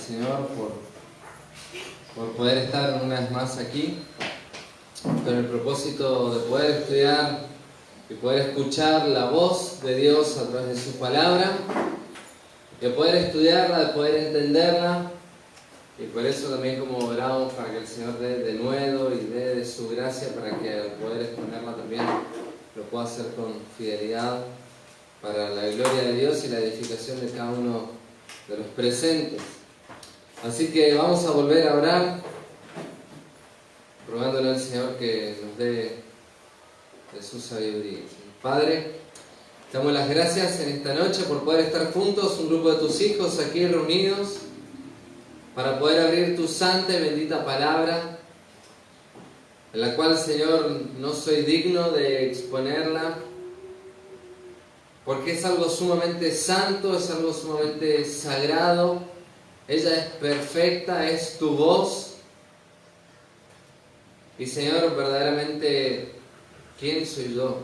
Señor por poder estar una vez más aquí, con el propósito de poder estudiar y poder escuchar la voz de Dios a través de su palabra, de poder estudiarla, de poder entenderla. Y por eso también como oramos para que el Señor dé de nuevo y dé de su gracia para que al poder exponerla también lo pueda hacer con fidelidad para la gloria de Dios y la edificación de cada uno de los presentes. Así que vamos a volver a orar, rogándole al Señor que nos dé de su sabiduría. Padre, te damos las gracias en esta noche por poder estar juntos, un grupo de tus hijos aquí reunidos, para poder abrir tu santa y bendita palabra, en la cual, Señor, no soy digno de exponerla, porque es algo sumamente santo, es algo sumamente sagrado. Ella es perfecta, es tu voz. Y, Señor, verdaderamente, ¿quién soy yo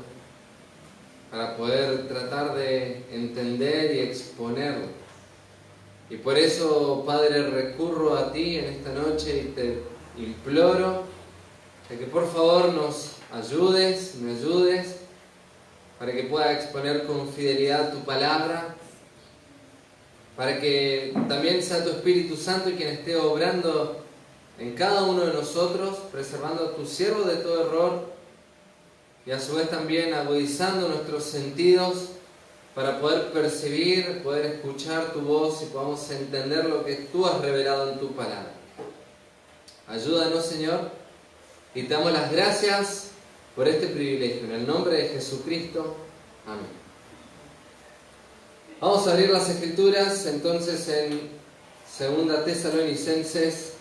para poder tratar de entender y exponerlo? Y por eso, Padre, recurro a ti en esta noche y te imploro de que por favor nos ayudes, me ayudes, para que pueda exponer con fidelidad tu palabra, para que también sea tu Espíritu Santo quien esté obrando en cada uno de nosotros, preservando a tu siervo de todo error y a su vez también agudizando nuestros sentidos para poder percibir, poder escuchar tu voz y podamos entender lo que tú has revelado en tu palabra. Ayúdanos, Señor, y te damos las gracias por este privilegio. En el nombre de Jesucristo. Amén. Vamos a abrir las Escrituras entonces en 2 Tesalonicenses.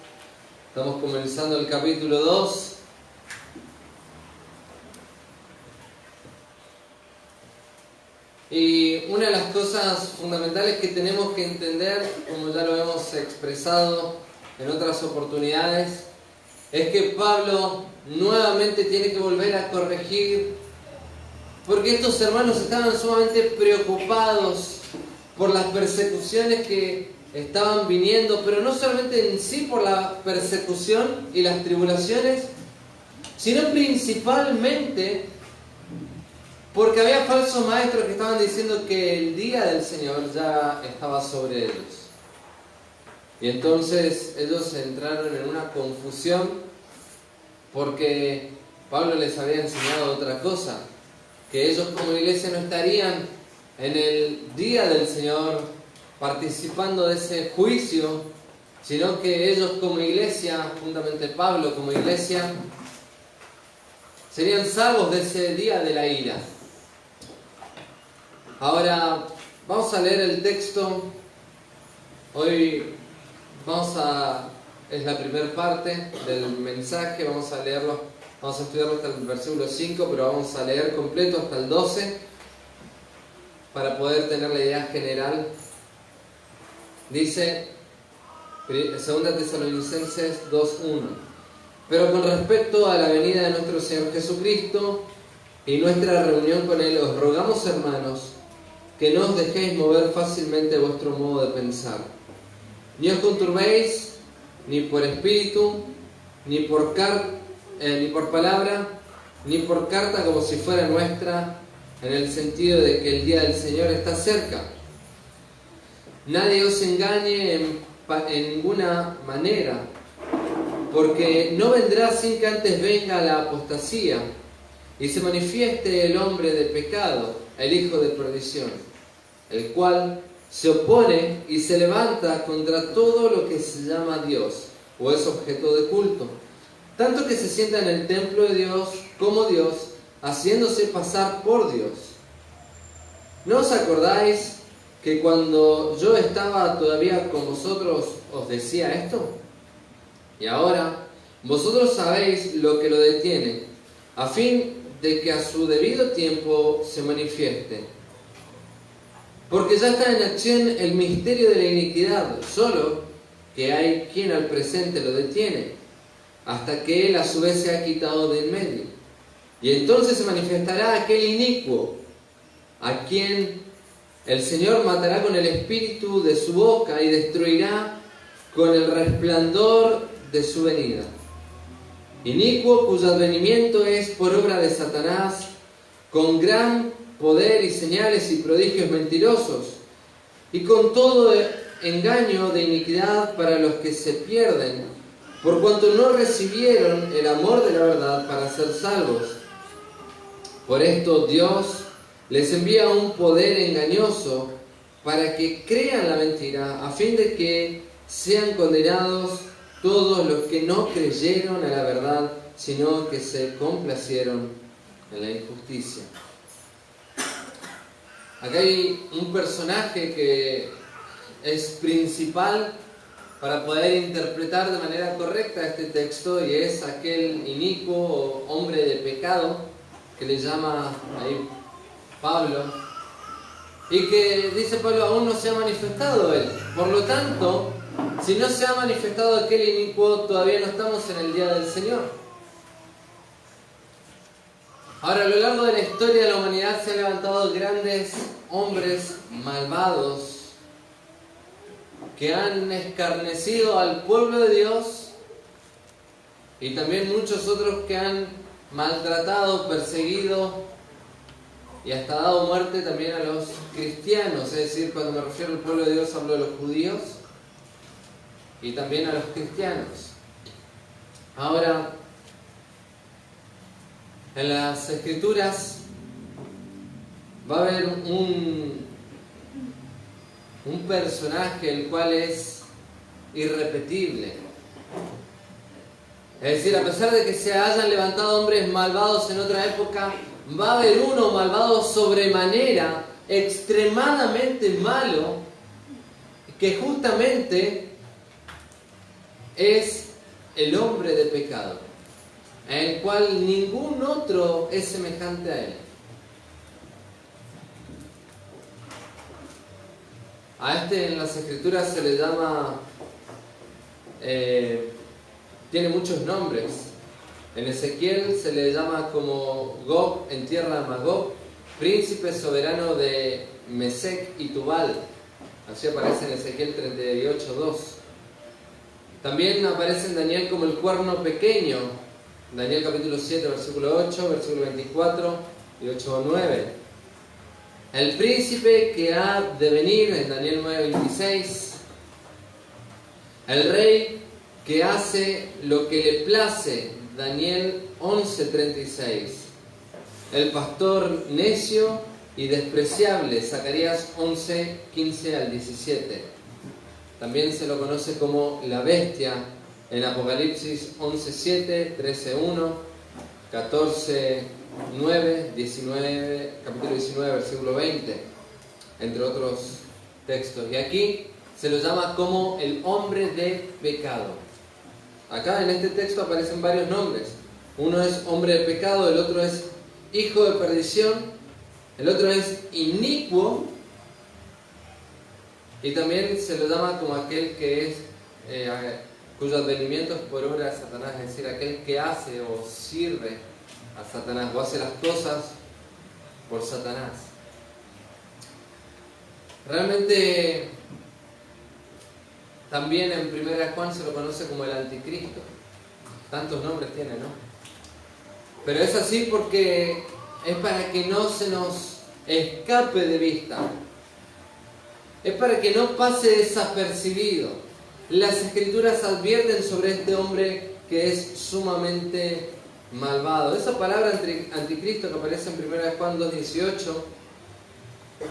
Estamos comenzando el capítulo 2. Y una de las cosas fundamentales que tenemos que entender, como ya lo hemos expresado en otras oportunidades, es que Pablo nuevamente tiene que volver a corregir, porque estos hermanos estaban sumamente preocupados por las persecuciones que estaban viniendo, pero no solamente en sí por la persecución y las tribulaciones, sino principalmente porque había falsos maestros que estaban diciendo que el día del Señor ya estaba sobre ellos. Y entonces ellos entraron en una confusión porque Pablo les había enseñado otra cosa, que ellos como iglesia no estarían en el día del Señor participando de ese juicio, sino que ellos como iglesia, juntamente Pablo como iglesia, serían salvos de ese día de la ira. Ahora vamos a leer el texto. Hoy es la primera parte del mensaje, vamos a leerlo, vamos a estudiarlo hasta el versículo 5, pero vamos a leer completo hasta el 12 para poder tener la idea general. Dice 2 Tesalonicenses 2:1: pero con respecto a la venida de nuestro Señor Jesucristo y nuestra reunión con Él, os rogamos, hermanos, que no os dejéis mover fácilmente vuestro modo de pensar. Ni os conturbéis, ni por espíritu, ni por palabra, ni por carta como si fuera nuestra, en el sentido de que el día del Señor está cerca. Nadie os engañe en ninguna manera, porque no vendrá sin que antes venga la apostasía y se manifieste el hombre de pecado, el hijo de perdición, el cual se opone y se levanta contra todo lo que se llama Dios o es objeto de culto, tanto que se sienta en el templo de Dios como Dios, haciéndose pasar por Dios. ¿No os acordáis que cuando yo estaba todavía con vosotros os decía esto? Y ahora vosotros sabéis lo que lo detiene, a fin de que a su debido tiempo se manifieste. Porque ya está en acción el misterio de la iniquidad, solo que hay quien al presente lo detiene, hasta que él a su vez se ha quitado de en medio. Y entonces se manifestará aquel inicuo, a quien el Señor matará con el espíritu de su boca y destruirá con el resplandor de su venida. Inicuo, cuyo advenimiento es por obra de Satanás, con gran poder y señales y prodigios mentirosos, y con todo engaño de iniquidad para los que se pierden, por cuanto no recibieron el amor de la verdad para ser salvos. Por esto Dios les envía un poder engañoso para que crean la mentira, a fin de que sean condenados todos los que no creyeron a la verdad, sino que se complacieron en la injusticia. Acá hay un personaje que es principal para poder interpretar de manera correcta este texto, y es aquel inicuo o hombre de pecado que le llama ahí Pablo, y que dice Pablo aún no se ha manifestado él. Por lo tanto, si no se ha manifestado aquel inicuo, todavía no estamos en el día del Señor. Ahora, a lo largo de la historia de la humanidad se han levantado grandes hombres malvados que han escarnecido al pueblo de Dios, y también muchos otros que han maltratado, perseguido y hasta dado muerte también a los cristianos. Es decir, cuando me refiero al pueblo de Dios hablo de los judíos y también a los cristianos. Ahora, en las Escrituras va a haber un personaje el cual es irrepetible. Es decir, a pesar de que se hayan levantado hombres malvados en otra época, va a haber uno malvado sobremanera, extremadamente malo, que justamente es el hombre de pecado, en el cual ningún otro es semejante a él. A este en las Escrituras se le llama, tiene muchos nombres. En Ezequiel se le llama como Gog en tierra de Magog, príncipe soberano de Mesec y Tubal. Así aparece en Ezequiel 38:2. También aparece en Daniel como el cuerno pequeño, Daniel capítulo 7, versículo 8, versículo 24 y 8-9. El príncipe que ha de venir, en Daniel 9:26. El rey que hace lo que le place, Daniel 11:36. El pastor necio y despreciable, Zacarías 11:15-17. También se lo conoce como la bestia en Apocalipsis 11:7, 13:1, 14:9, 19, capítulo 19, versículo 20, entre otros textos. Y aquí se lo llama como el hombre de pecado. Acá en este texto aparecen varios nombres. Uno es hombre de pecado, el otro es hijo de perdición, el otro es inicuo, y también se lo llama como aquel que es cuyo advenimiento es por obra de Satanás, es decir, aquel que hace o sirve a Satanás o hace las cosas por Satanás. Realmente también en 1 Juan se lo conoce como el anticristo. Tantos nombres tiene, ¿no? Pero es así porque es para que no se nos escape de vista. Es para que no pase desapercibido. Las Escrituras advierten sobre este hombre que es sumamente malvado. Esa palabra anticristo que aparece en 1 Juan 2:18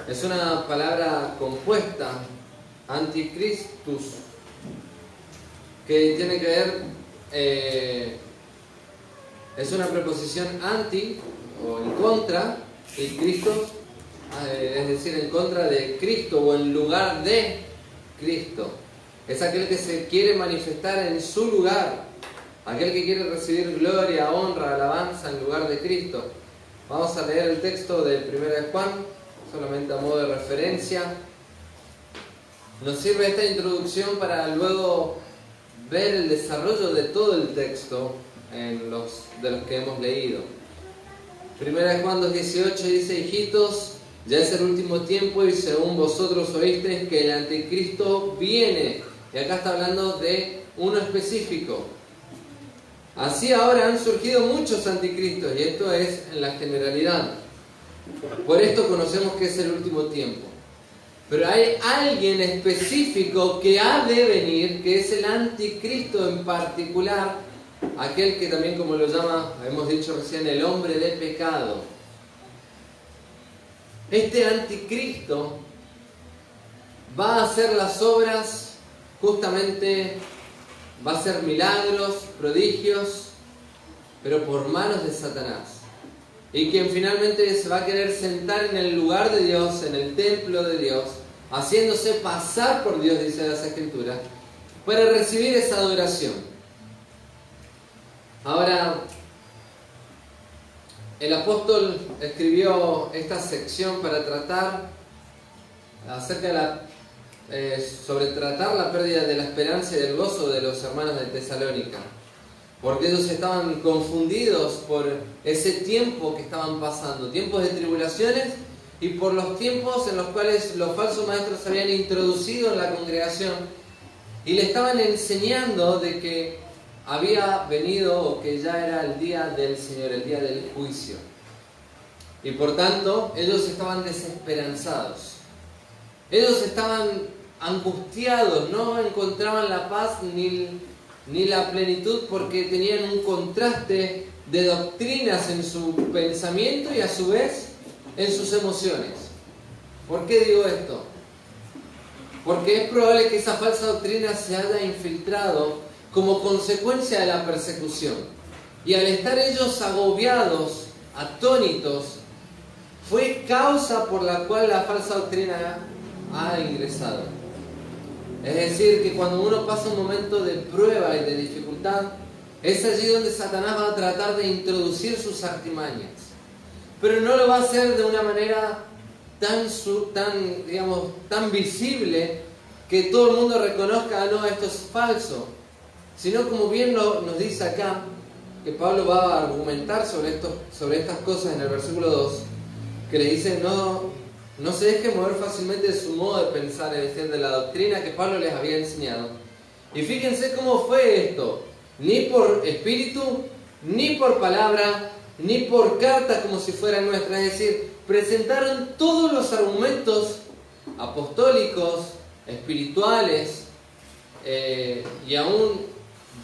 es una palabra compuesta, anticristus, que tiene que ver, es una preposición anti o en contra, y Cristo, es decir, en contra de Cristo o en lugar de Cristo. Es aquel que se quiere manifestar en su lugar, aquel que quiere recibir gloria, honra, alabanza en lugar de Cristo. Vamos a leer el texto de 1 Juan, solamente a modo de referencia. Nos sirve esta introducción para luego ver el desarrollo de todo el texto de los que hemos leído. 1 Juan 2:18 dice: hijitos, ya es el último tiempo y según vosotros oísteis que el anticristo viene, Y acá está hablando de uno específico. Así ahora han surgido muchos anticristos, y esto es en la generalidad. Por esto conocemos que es el último tiempo. Pero hay alguien específico que ha de venir, que es el anticristo en particular, aquel que también, como lo llama, hemos dicho recién, el hombre de pecado. Este anticristo va a hacer las obras, justamente va a hacer milagros, prodigios, pero por manos de Satanás. Y quien finalmente se va a querer sentar en el lugar de Dios, en el templo de Dios, haciéndose pasar por Dios, dice las Escrituras, para recibir esa adoración. Ahora, el apóstol escribió esta sección para tratar acerca de sobre tratar la pérdida de la esperanza y del gozo de los hermanos de Tesalónica, porque ellos estaban confundidos por ese tiempo que estaban pasando, tiempos de tribulaciones, y por los tiempos en los cuales los falsos maestros se habían introducido en la congregación y le estaban enseñando de que había venido, o que ya era el día del Señor, el día del juicio. Y por tanto, ellos estaban desesperanzados. Ellos estaban angustiados, no encontraban la paz ni la plenitud, porque tenían un contraste de doctrinas en su pensamiento y a su vez en sus emociones. ¿Por qué digo esto? Porque es probable que esa falsa doctrina se haya infiltrado como consecuencia de la persecución. Y al estar ellos agobiados, atónitos, fue causa por la cual la falsa doctrina ha ingresado. Es decir, que cuando uno pasa un momento de prueba y de dificultad, es allí donde Satanás va a tratar de introducir sus artimañas. Pero no lo va a hacer de una manera tan visible que todo el mundo reconozca, no, esto es falso. Sino, como bien nos dice acá, que Pablo va a argumentar sobre estas cosas en el versículo 2, que le dice, no se deje mover fácilmente de su modo de pensar, es decir, de la doctrina que Pablo les había enseñado. Y fíjense cómo fue esto, ni por espíritu, ni por palabra, ni por carta como si fuera nuestra. Es decir, presentaron todos los argumentos apostólicos, espirituales, y aún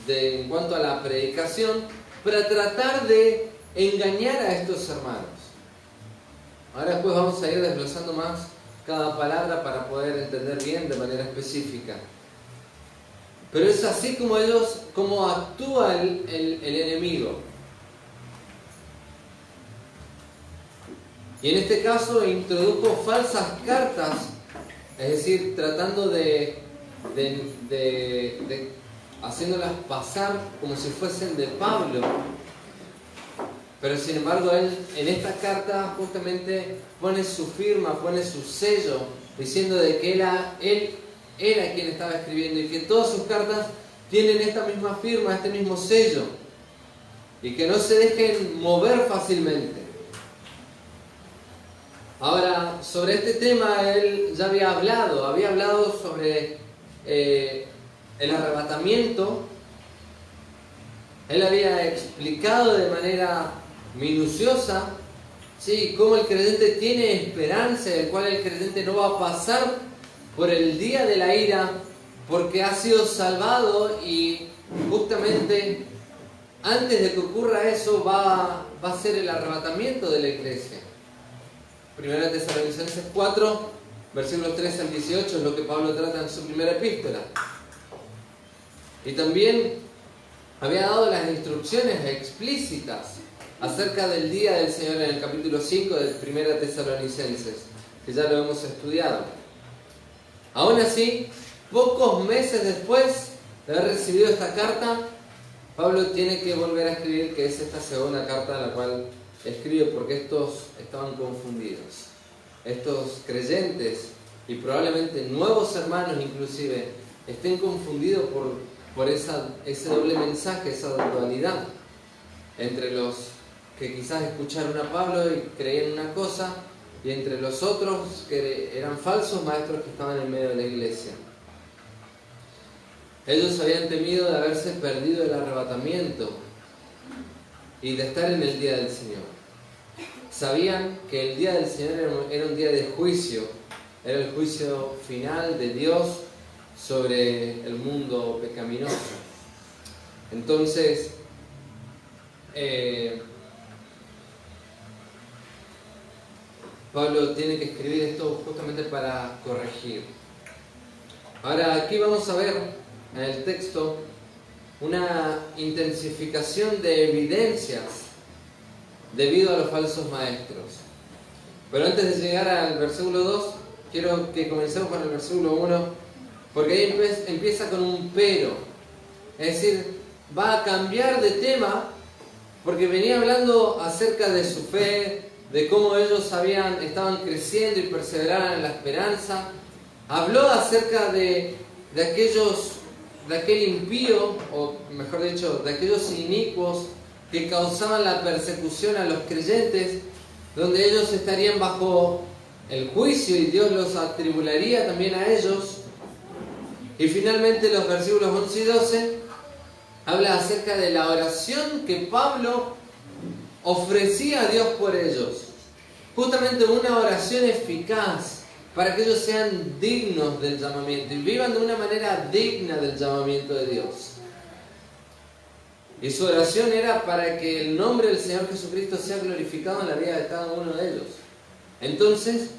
en cuanto a la predicación, para tratar de engañar a estos hermanos. Ahora después vamos a ir desglosando más cada palabra para poder entender bien de manera específica. Pero es así como actúa el enemigo. Y en este caso introdujo falsas cartas, es decir, tratando de haciéndolas pasar como si fuesen de Pablo. Pero sin embargo él en esta carta justamente pone su firma, pone su sello, diciendo de que él era quien estaba escribiendo y que todas sus cartas tienen esta misma firma, este mismo sello, y que no se dejen mover fácilmente. Ahora, sobre este tema él ya había hablado sobre el arrebatamiento. Él había explicado de manera minuciosa, ¿sí?, cómo el creyente tiene esperanza, del cual el creyente no va a pasar por el día de la ira, porque ha sido salvado, y justamente antes de que ocurra eso va a ser el arrebatamiento de la iglesia. Primera Tesalonicenses 4, versículos 13 al 18 es lo que Pablo trata en su primera epístola. Y también había dado las instrucciones explícitas acerca del día del Señor en el capítulo 5 de Primera Tesalonicenses, que ya lo hemos estudiado. Aún así, pocos meses después de haber recibido esta carta, Pablo tiene que volver a escribir, que es esta segunda carta en la cual escribe, porque estos estaban confundidos. Estos creyentes, y probablemente nuevos hermanos inclusive, estén confundidos por ese doble mensaje, esa dualidad entre los que quizás escucharon a Pablo y creían una cosa, y entre los otros que eran falsos maestros que estaban en medio de la iglesia. Ellos habían temido de haberse perdido el arrebatamiento y de estar en el día del Señor. Sabían que el día del Señor era un día de juicio, era el juicio final de Dios sobre el mundo pecaminoso. Entonces, Pablo tiene que escribir esto justamente para corregir. Ahora, aquí vamos a ver en el texto una intensificación de evidencias debido a los falsos maestros. Pero antes de llegar al versículo 2, quiero que comencemos con el versículo 1, porque ahí empieza con un pero. Es decir, va a cambiar de tema, porque venía hablando acerca de su fe, de cómo ellos estaban creciendo y perseveraban en la esperanza. Habló acerca de aquel impío, o mejor dicho, de aquellos inicuos que causaban la persecución a los creyentes, donde ellos estarían bajo el juicio y Dios los atribularía también a ellos. Y finalmente los versículos 11 y 12 habla acerca de la oración que Pablo ofrecía a Dios por ellos. Justamente una oración eficaz para que ellos sean dignos del llamamiento y vivan de una manera digna del llamamiento de Dios. Y su oración era para que el nombre del Señor Jesucristo sea glorificado en la vida de cada uno de ellos. Entonces,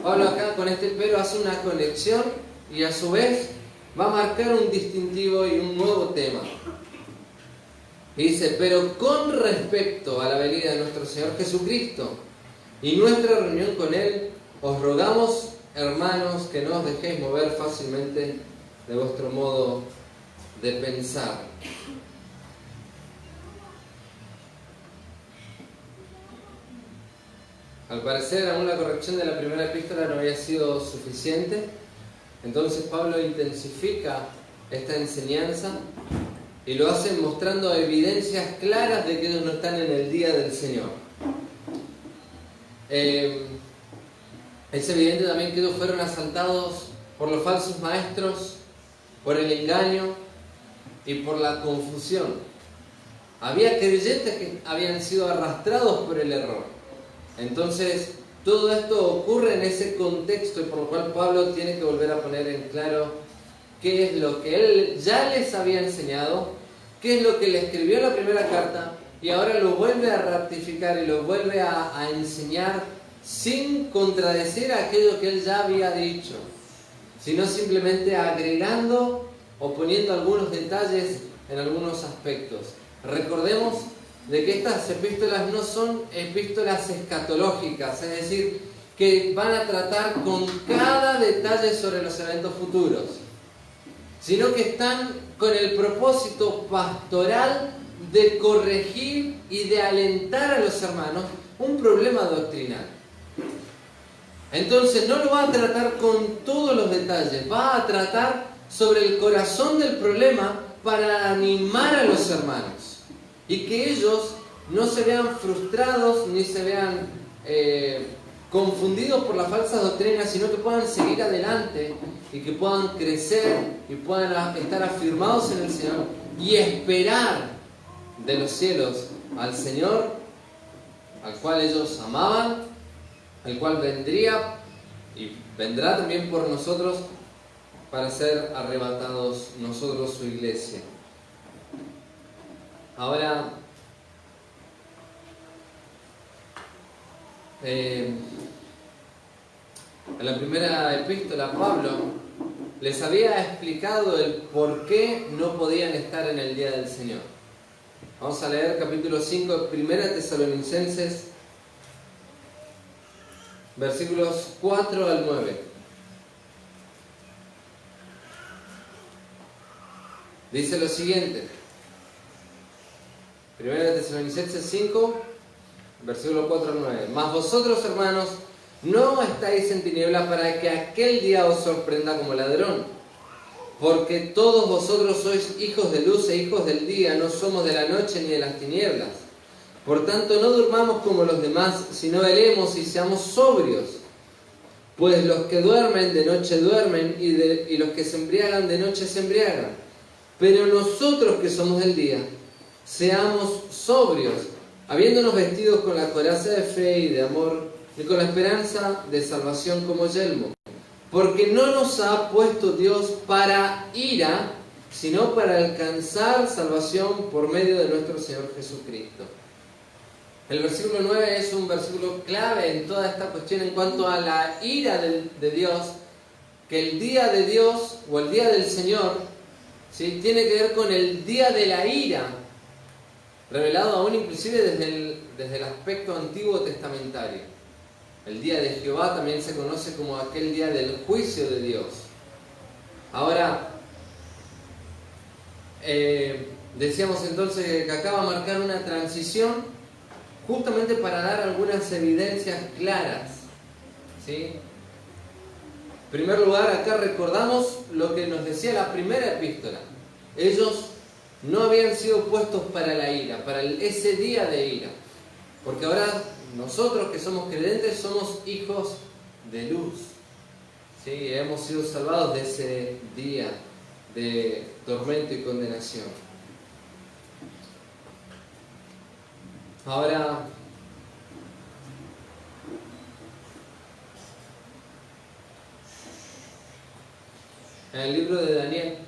Pablo acá con este pero hace una conexión y a su vez va a marcar un distintivo y un nuevo tema. Y dice, pero con respecto a la venida de nuestro Señor Jesucristo y nuestra reunión con Él, os rogamos, hermanos, que no os dejéis mover fácilmente de vuestro modo de pensar. Al parecer, aún la corrección de la primera epístola no había sido suficiente. Entonces Pablo intensifica esta enseñanza y lo hace mostrando evidencias claras de que ellos no están en el día del Señor. Es evidente también que ellos fueron asaltados por los falsos maestros, por el engaño y por la confusión. Había creyentes que habían sido arrastrados por el error. Entonces, todo esto ocurre en ese contexto y por lo cual Pablo tiene que volver a poner en claro qué es lo que él ya les había enseñado, qué es lo que le escribió en la primera carta y ahora lo vuelve a ratificar y lo vuelve a enseñar sin contradecir aquello que él ya había dicho, sino simplemente agregando o poniendo algunos detalles en algunos aspectos. Recordemos de que estas epístolas no son epístolas escatológicas, es decir, que van a tratar con cada detalle sobre los eventos futuros, sino que están con el propósito pastoral de corregir y de alentar a los hermanos un problema doctrinal. Entonces no lo va a tratar con todos los detalles, va a tratar sobre el corazón del problema para animar a los hermanos y que ellos no se vean frustrados ni se vean confundidos por las falsas doctrinas, sino que puedan seguir adelante y que puedan crecer y puedan estar afirmados en el Señor y esperar de los cielos al Señor, al cual ellos amaban, el cual vendría y vendrá también por nosotros para ser arrebatados nosotros, su iglesia. Ahora, en la primera epístola Pablo les había explicado el por qué no podían estar en el día del Señor. Vamos a leer capítulo 5, 1 Tesalonicenses, versículos 4 al 9. Dice lo siguiente: 1 Tesalonicenses 5, versículo 4 al 9. Mas vosotros, hermanos, no estáis en tinieblas para que aquel día os sorprenda como ladrón. Porque todos vosotros sois hijos de luz e hijos del día, no somos de la noche ni de las tinieblas. Por tanto, no durmamos como los demás, sino velemos y seamos sobrios. Pues los que duermen de noche duermen, y los que se embriagan de noche se embriagan. Pero nosotros que somos del día, seamos sobrios, habiéndonos vestidos con la coraza de fe y de amor, y con la esperanza de salvación como yelmo. Porque no nos ha puesto Dios para ira, sino para alcanzar salvación por medio de nuestro Señor Jesucristo. El versículo 9 es un versículo clave en toda esta cuestión en cuanto a la ira de Dios, que el día de Dios o el día del Señor, ¿sí?, tiene que ver con el día de la ira, revelado aún inclusive desde el aspecto antiguo testamentario. El día de Jehová también se conoce como aquel día del juicio de Dios. Ahora, decíamos entonces que acá va a marcar una transición justamente para dar algunas evidencias claras, ¿sí? En primer lugar, acá recordamos lo que nos decía la primera epístola. Ellos no habían sido puestos para la ira, para ese día de ira. Porque ahora nosotros que somos creyentes somos hijos de luz. ¿Sí? Hemos sido salvados de ese día de tormento y condenación. Ahora, en el libro de Daniel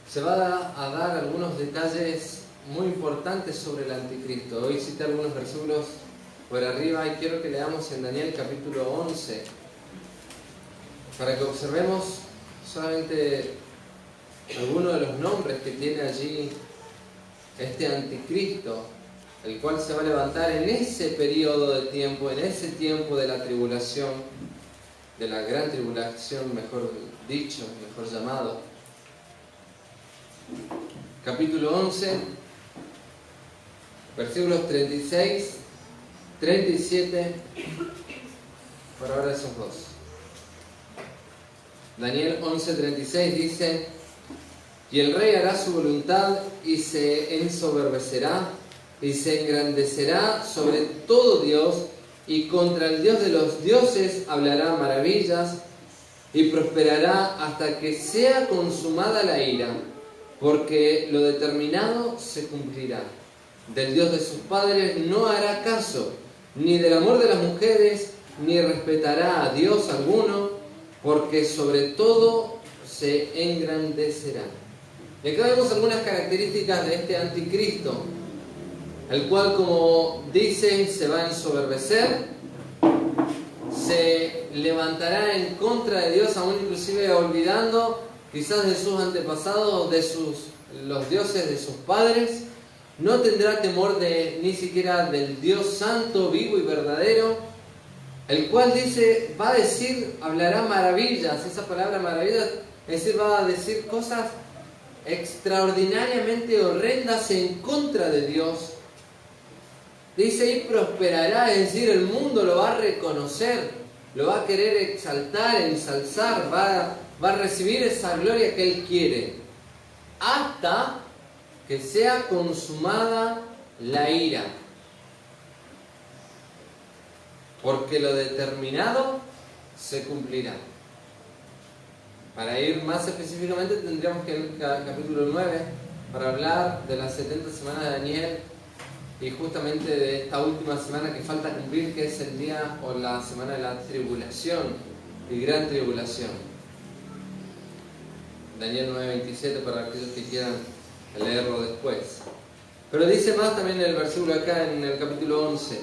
se va a dar algunos detalles muy importantes sobre el anticristo. Hoy cité algunos versículos por arriba y quiero que leamos en Daniel capítulo 11 para que observemos solamente algunos de los nombres que tiene allí este anticristo, el cual se va a levantar en ese periodo de tiempo, en ese tiempo de la tribulación, de la gran tribulación, mejor dicho, mejor llamado. Capítulo 11, versículos 36, 37, por ahora esos dos. Daniel 11:36 dice: y el rey hará su voluntad y se ensoberbecerá y se engrandecerá sobre todo Dios, y contra el Dios de los dioses hablará maravillas y prosperará hasta que sea consumada la ira, porque lo determinado se cumplirá. Del Dios de sus padres no hará caso, ni del amor de las mujeres, ni respetará a Dios alguno, porque sobre todo se engrandecerá. Y acá vemos algunas características de este anticristo, el cual, como dicen, se va a ensoberbecer, se levantará en contra de Dios, aún inclusive olvidando quizás de sus antepasados, los dioses de sus padres. No tendrá temor ni siquiera del Dios santo, vivo y verdadero, el cual dice, va a decir, hablará maravillas. Esa palabra maravillas, es decir, va a decir cosas extraordinariamente horrendas en contra de Dios. Dice, y prosperará, es decir, el mundo lo va a reconocer, lo va a querer exaltar, ensalzar, va a recibir esa gloria que Él quiere, hasta que sea consumada la ira. Porque lo determinado se cumplirá. Para ir más específicamente tendríamos que ir al capítulo 9 para hablar de las 70 semanas de Daniel y justamente de esta última semana que falta cumplir, que es el día o la semana de la tribulación y gran tribulación. Daniel 9:27 para aquellos que quieran leerlo después. Pero dice más también en el versículo acá en el capítulo 11: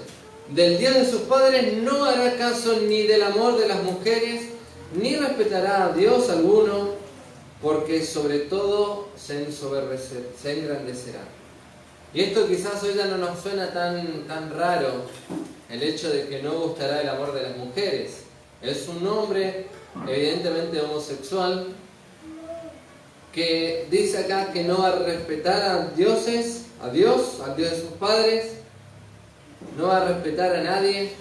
del Dios de sus padres no hará caso, ni del amor de las mujeres, ni respetará a Dios alguno, porque sobre todo se engrandecerá. Y esto quizás hoy ya no nos suena tan raro, el hecho de que no gustará el amor de las mujeres. Es un hombre evidentemente homosexual que dice acá que no va a respetar a dioses, a Dios, al Dios de sus padres, no va a respetar a nadie,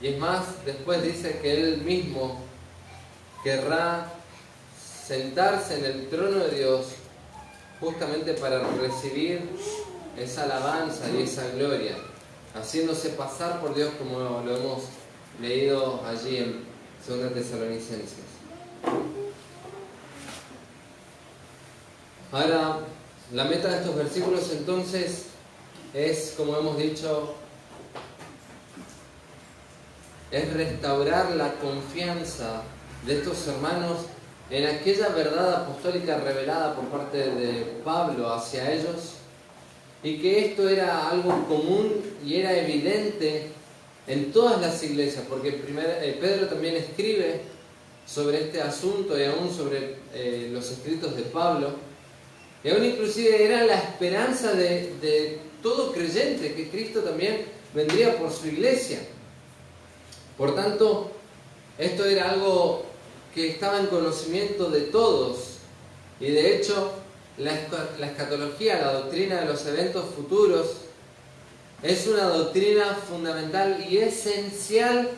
y es más, después dice que él mismo querrá sentarse en el trono de Dios justamente para recibir esa alabanza y esa gloria, haciéndose pasar por Dios, como lo hemos leído allí en 2 Tesalonicenses. Ahora, la meta de estos versículos entonces es, como hemos dicho, es restaurar la confianza de estos hermanos en aquella verdad apostólica revelada por parte de Pablo hacia ellos, y que esto era algo común y era evidente en todas las iglesias, porque Pedro también escribe sobre este asunto y aún sobre los escritos de Pablo, y aún inclusive era la esperanza de todo creyente, que Cristo también vendría por su iglesia. Por tanto, esto era algo que estaba en conocimiento de todos, y de hecho la escatología, la doctrina de los eventos futuros, es una doctrina fundamental y esencial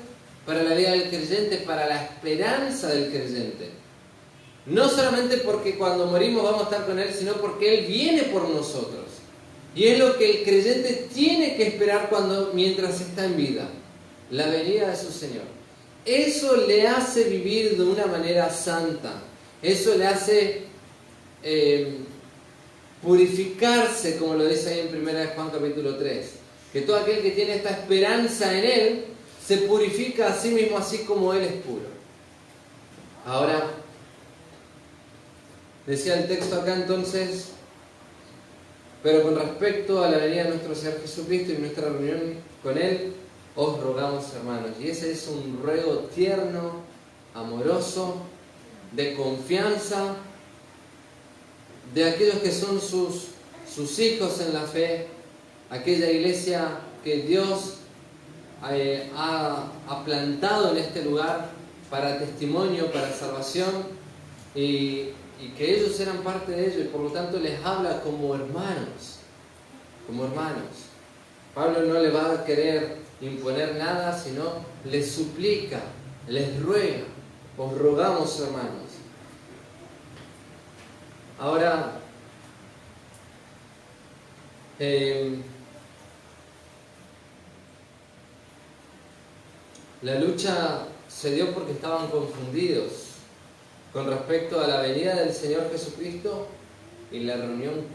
para la vida del creyente, para la esperanza del creyente. No solamente porque cuando morimos vamos a estar con Él, sino porque Él viene por nosotros. Y es lo que el creyente tiene que esperar mientras está en vida: la venida de su Señor. Eso le hace vivir de una manera santa. Eso le hace purificarse, como lo dice ahí en 1 Juan capítulo 3. Que todo aquel que tiene esta esperanza en Él se purifica a sí mismo, así como Él es puro. Ahora, decía el texto acá entonces: pero con respecto a la venida de nuestro Señor Jesucristo y nuestra reunión con Él, os rogamos, hermanos. Y ese es un ruego tierno, amoroso, de confianza, de aquellos que son sus hijos en la fe, aquella iglesia que Dios ha plantado en este lugar para testimonio, para salvación, y que ellos eran parte de ello, y por lo tanto les habla como hermanos, como hermanos. Pablo no le va a querer imponer nada, sino les suplica, les ruega: os rogamos, hermanos. Ahora, la lucha se dio porque estaban confundidos con respecto a la venida del Señor Jesucristo y la reunión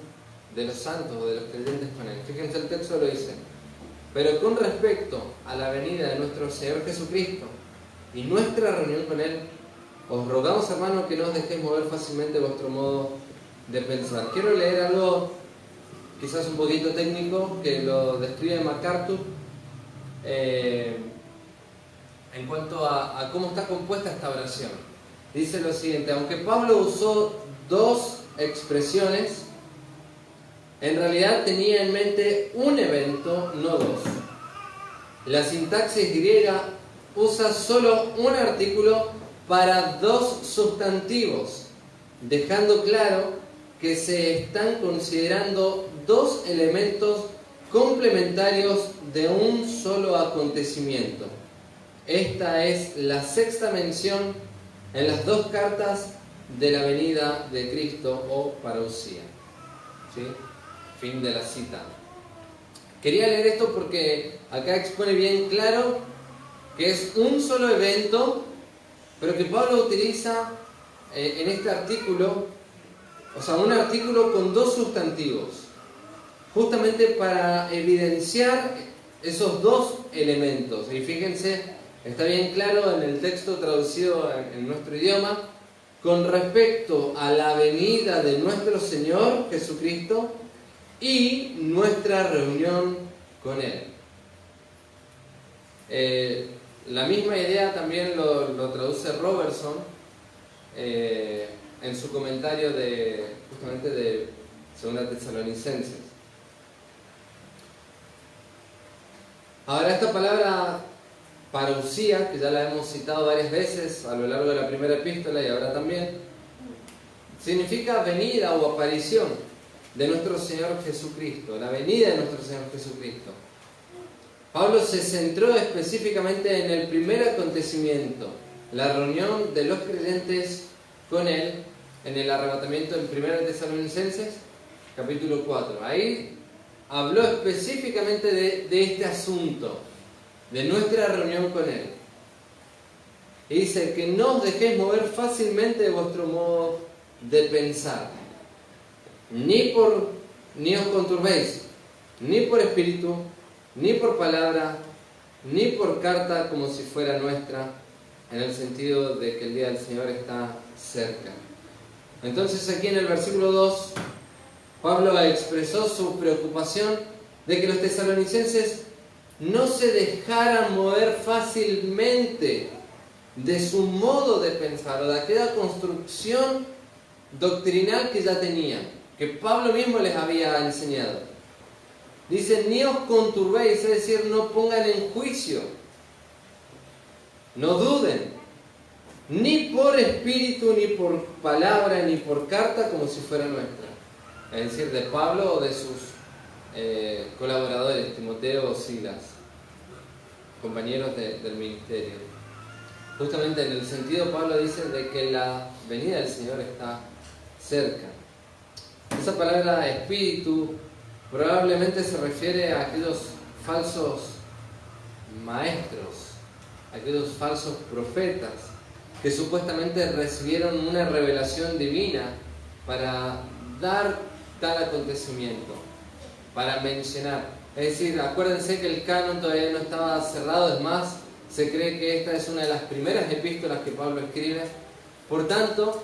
de los santos o de los creyentes con Él. Fíjense, el texto lo dice: pero con respecto a la venida de nuestro Señor Jesucristo y nuestra reunión con Él, os rogamos, hermanos, que no os dejéis mover fácilmente vuestro modo de pensar. Quiero leer algo quizás un poquito técnico que lo describe MacArthur en cuanto a cómo está compuesta esta oración. Dice lo siguiente: aunque Pablo usó dos expresiones, en realidad tenía en mente un evento, no dos. La sintaxis griega usa solo un artículo para dos sustantivos, dejando claro que se están considerando dos elementos complementarios de un solo acontecimiento. Esta es la sexta mención en las dos cartas de la venida de Cristo, o parousia. ¿Sí? Fin de la cita. Quería leer esto porque acá expone bien claro que es un solo evento, pero que Pablo utiliza en este artículo, o sea, un artículo con dos sustantivos, justamente para evidenciar esos dos elementos. Y fíjense, está bien claro en el texto traducido en nuestro idioma: con respecto a la venida de nuestro Señor Jesucristo y nuestra reunión con Él. La misma idea también lo traduce Robertson en su comentario justamente de 2 Tesalonicenses. Ahora, esta palabra parousia, que ya la hemos citado varias veces a lo largo de la primera epístola y ahora también, significa venida o aparición de nuestro Señor Jesucristo, la venida de nuestro Señor Jesucristo. Pablo se centró específicamente en el primer acontecimiento, la reunión de los creyentes con Él en el arrebatamiento en 1 Tesalonicenses, capítulo 4. Ahí habló específicamente de este asunto, de nuestra reunión con Él. Y dice que no os dejéis mover fácilmente de vuestro modo de pensar. ni os conturbéis, ni por espíritu, ni por palabra, ni por carta como si fuera nuestra, en el sentido de que el día del Señor está cerca. Entonces aquí en el versículo 2, Pablo expresó su preocupación de que los tesalonicenses no se dejaran mover fácilmente de su modo de pensar o de aquella construcción doctrinal que ya tenían, que Pablo mismo les había enseñado. Dice, ni os conturbéis, es decir, no pongan en juicio, no duden, ni por espíritu, ni por palabra, ni por carta, como si fuera nuestra. Es decir, de Pablo o de sus colaboradores, Timoteo o Silas, compañeros del ministerio. Justamente en el sentido, Pablo dice de que la venida del Señor está cerca. Esa palabra espíritu probablemente se refiere a aquellos falsos maestros, aquellos falsos profetas que supuestamente recibieron una revelación divina para dar tal acontecimiento, para mencionar. Es decir, acuérdense que el canon todavía no estaba cerrado, es más, se cree que esta es una de las primeras epístolas que Pablo escribe. Por tanto,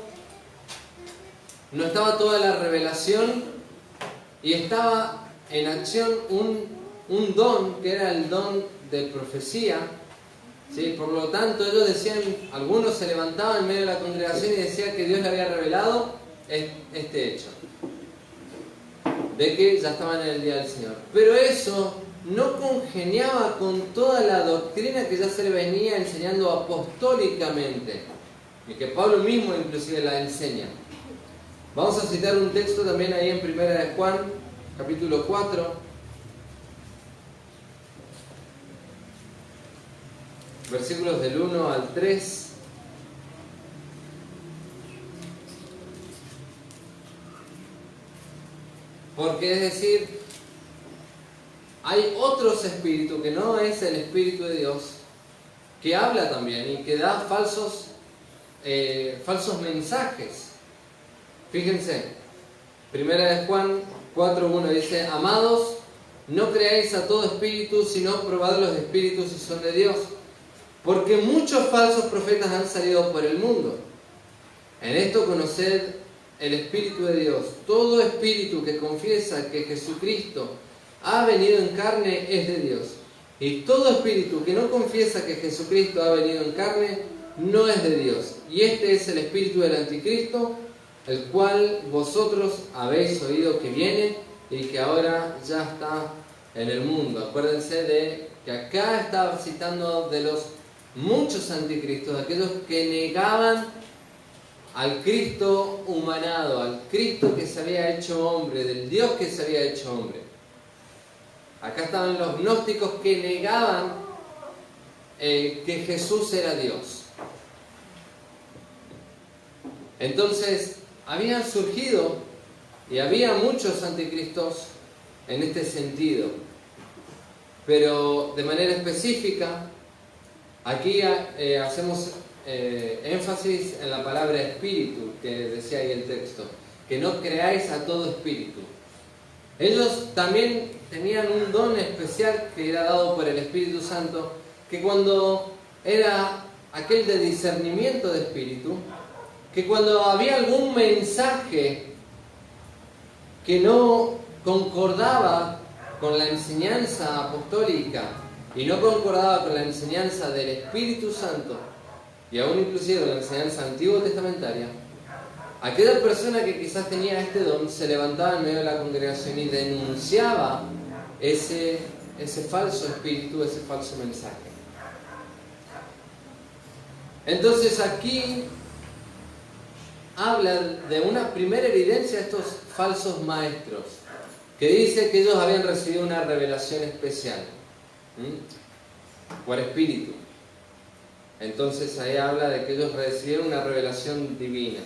no estaba toda la revelación y estaba en acción un don, que era el don de profecía. ¿Sí? Por lo tanto, ellos decían, algunos se levantaban en medio de la congregación y decían que Dios le había revelado este hecho, de que ya estaban en el día del Señor. Pero eso no congeniaba con toda la doctrina que ya se le venía enseñando apostólicamente y que Pablo mismo inclusive la enseña. Vamos a citar un texto también ahí en 1 de Juan, capítulo 4, versículos del 1 al 3. Porque es decir, hay otros espíritus que no es el Espíritu de Dios, que habla también y que da falsos mensajes. Fíjense, 1 de Juan 4:1 dice, amados, no creáis a todo espíritu, sino probad los espíritus si son de Dios, porque muchos falsos profetas han salido por el mundo. En esto conoced el Espíritu de Dios. Todo espíritu que confiesa que Jesucristo ha venido en carne es de Dios. Y todo espíritu que no confiesa que Jesucristo ha venido en carne no es de Dios. Y este es el espíritu del anticristo, el cual vosotros habéis oído que viene y que ahora ya está en el mundo. Acuérdense de que acá estaba citando de los muchos anticristos, aquellos que negaban al Cristo humanado, al Cristo que se había hecho hombre, del Dios que se había hecho hombre. Acá estaban los gnósticos que negaban que Jesús era Dios. Entonces, habían surgido y había muchos anticristos en este sentido. Pero de manera específica, aquí hacemos énfasis en la palabra espíritu, que decía ahí el texto, que no creáis a todo espíritu. Ellos también tenían un don especial que era dado por el Espíritu Santo, que cuando era aquel de discernimiento de espíritu, que cuando había algún mensaje que no concordaba con la enseñanza apostólica y no concordaba con la enseñanza del Espíritu Santo, y aún inclusive con la enseñanza antiguo testamentaria, aquella persona que quizás tenía este don se levantaba en medio de la congregación y denunciaba ese falso espíritu, ese falso mensaje. Entonces aquí habla de una primera evidencia de estos falsos maestros, que dice que ellos habían recibido una revelación especial por espíritu. Entonces ahí habla de que ellos recibieron una revelación divina.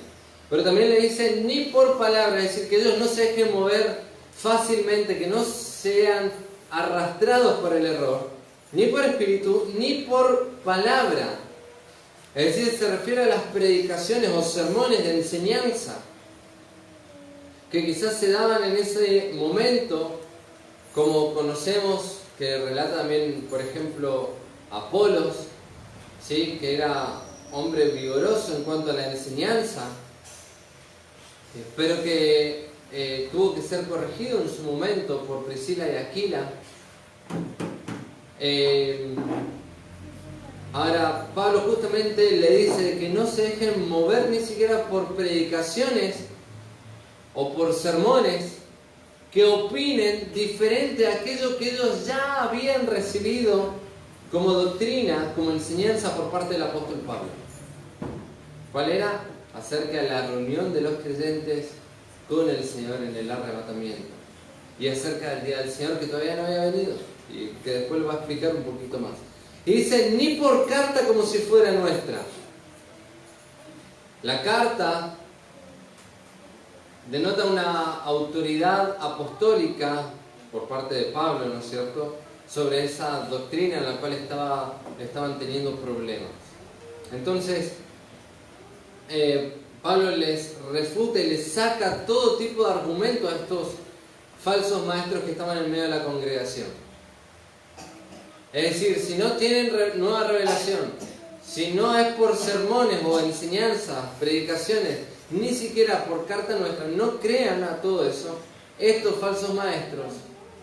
Pero también le dice ni por palabra, es decir, que ellos no se dejen mover fácilmente, que no sean arrastrados por el error, ni por espíritu, ni por palabra. Es decir, se refiere a las predicaciones o sermones de enseñanza. que quizás se daban en ese momento, como conocemos, que relata también, por ejemplo, Apolos, ¿sí?, que era hombre vigoroso en cuanto a la enseñanza, pero que tuvo que ser corregido en su momento por Priscila y Aquila. Ahora Pablo justamente le dice que no se dejen mover ni siquiera por predicaciones o por sermones que opinen diferente a aquello que ellos ya habían recibido como doctrina, como enseñanza por parte del apóstol Pablo. ¿Cuál era? Acerca de la reunión de los creyentes con el Señor en el arrebatamiento, y acerca del día del Señor, que todavía no había venido y que después lo va a explicar un poquito más. Y dice, ni por carta como si fuera nuestra. La carta denota una autoridad apostólica por parte de Pablo, ¿no es cierto?, sobre esa doctrina en la cual estaban teniendo problemas. Entonces, Pablo les refuta y les saca todo tipo de argumentos a estos falsos maestros que estaban en medio de la congregación. Es decir, si no tienen nueva revelación, si no es por sermones o enseñanzas, predicaciones, ni siquiera por carta nuestra, no crean a todo eso, estos falsos maestros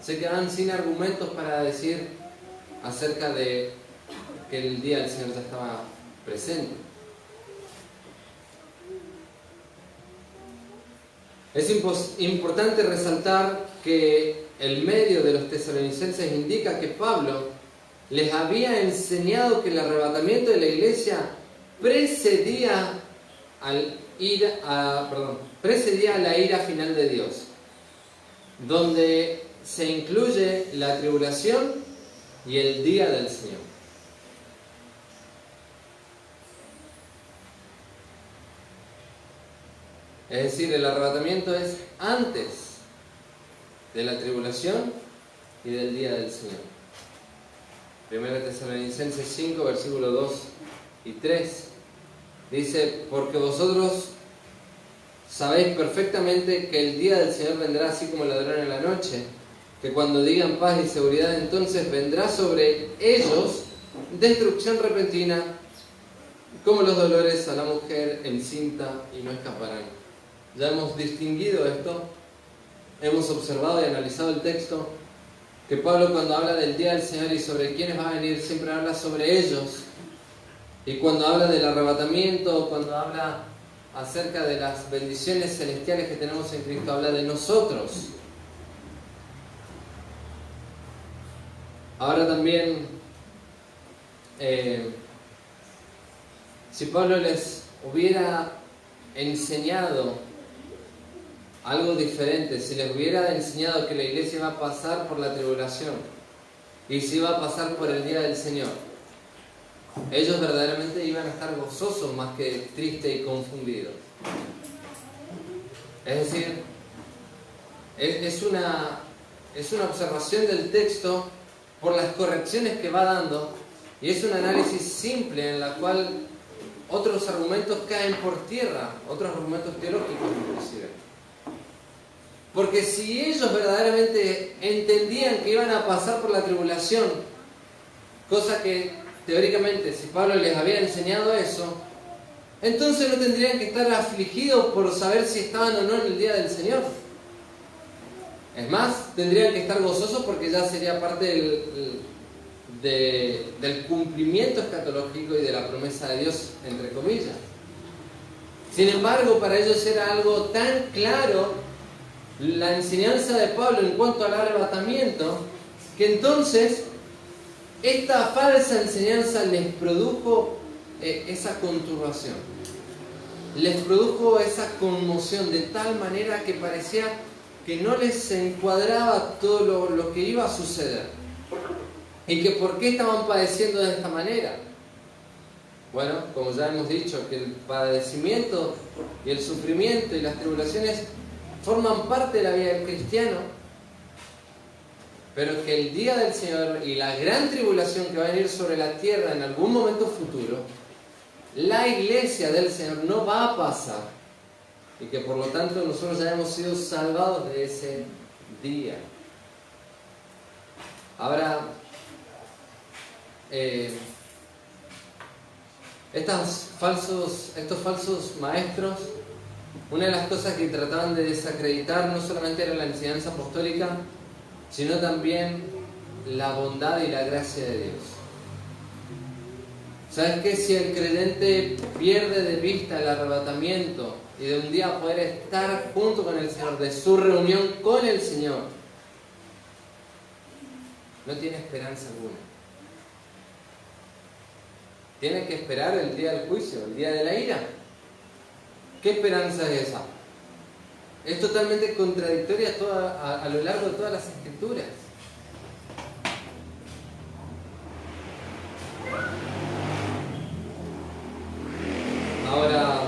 se quedan sin argumentos para decir acerca de que el día del Señor ya estaba presente. Es importante resaltar que el medio de los tesalonicenses indica que Pablo les había enseñado que el arrebatamiento de la iglesia precedía a la ira final de Dios, donde se incluye la tribulación y el día del Señor. Es decir, el arrebatamiento es antes de la tribulación y del día del Señor. 1 Tesalonicenses 5, versículos 2 y 3 dice, porque vosotros sabéis perfectamente que el día del Señor vendrá así como ladrón en la noche, que cuando digan paz y seguridad, entonces vendrá sobre ellos destrucción repentina, como los dolores a la mujer encinta, y no escaparán. Ya hemos distinguido esto, hemos observado y analizado el texto, que Pablo, cuando habla del día del Señor y sobre quiénes va a venir, siempre habla sobre ellos. Y cuando habla del arrebatamiento, cuando habla acerca de las bendiciones celestiales que tenemos en Cristo, habla de nosotros. Ahora también, si Pablo les hubiera enseñado algo diferente, si les hubiera enseñado que la iglesia iba a pasar por la tribulación y si iba a pasar por el día del Señor, ellos verdaderamente iban a estar gozosos más que tristes y confundidos. Es decir, es una observación del texto por las correcciones que va dando, y es un análisis simple en la cual otros argumentos caen por tierra, otros argumentos teológicos inclusive. Porque si ellos verdaderamente entendían que iban a pasar por la tribulación, cosa que teóricamente, si Pablo les había enseñado eso, entonces no tendrían que estar afligidos por saber si estaban o no en el día del Señor. Es más, tendrían que estar gozosos porque ya sería parte del cumplimiento escatológico y de la promesa de Dios, entre comillas. Sin embargo, para ellos era algo tan claro la enseñanza de Pablo en cuanto al arrebatamiento, que entonces esta falsa enseñanza les produjo esa conturbación, les produjo esa conmoción, de tal manera que parecía que no les encuadraba todo lo que iba a suceder, y que por qué estaban padeciendo de esta manera. Bueno, como ya hemos dicho, que el padecimiento y el sufrimiento y las tribulaciones forman parte de la vida del cristiano, pero que el día del Señor y la gran tribulación que va a venir sobre la tierra en algún momento futuro, la iglesia del Señor no va a pasar y que por lo tanto nosotros ya hemos sido salvados de ese día. Ahora, estos falsos maestros, una de las cosas que trataban de desacreditar no solamente era la enseñanza apostólica, sino también la bondad y la gracia de Dios. ¿Sabes qué? Si el creyente pierde de vista el arrebatamiento y de un día poder estar junto con el Señor, de su reunión con el Señor, no tiene esperanza alguna. Tiene que esperar el día del juicio, el día de la ira. ¿Qué esperanza es esa? Es totalmente contradictoria a lo largo de todas las Escrituras. Ahora,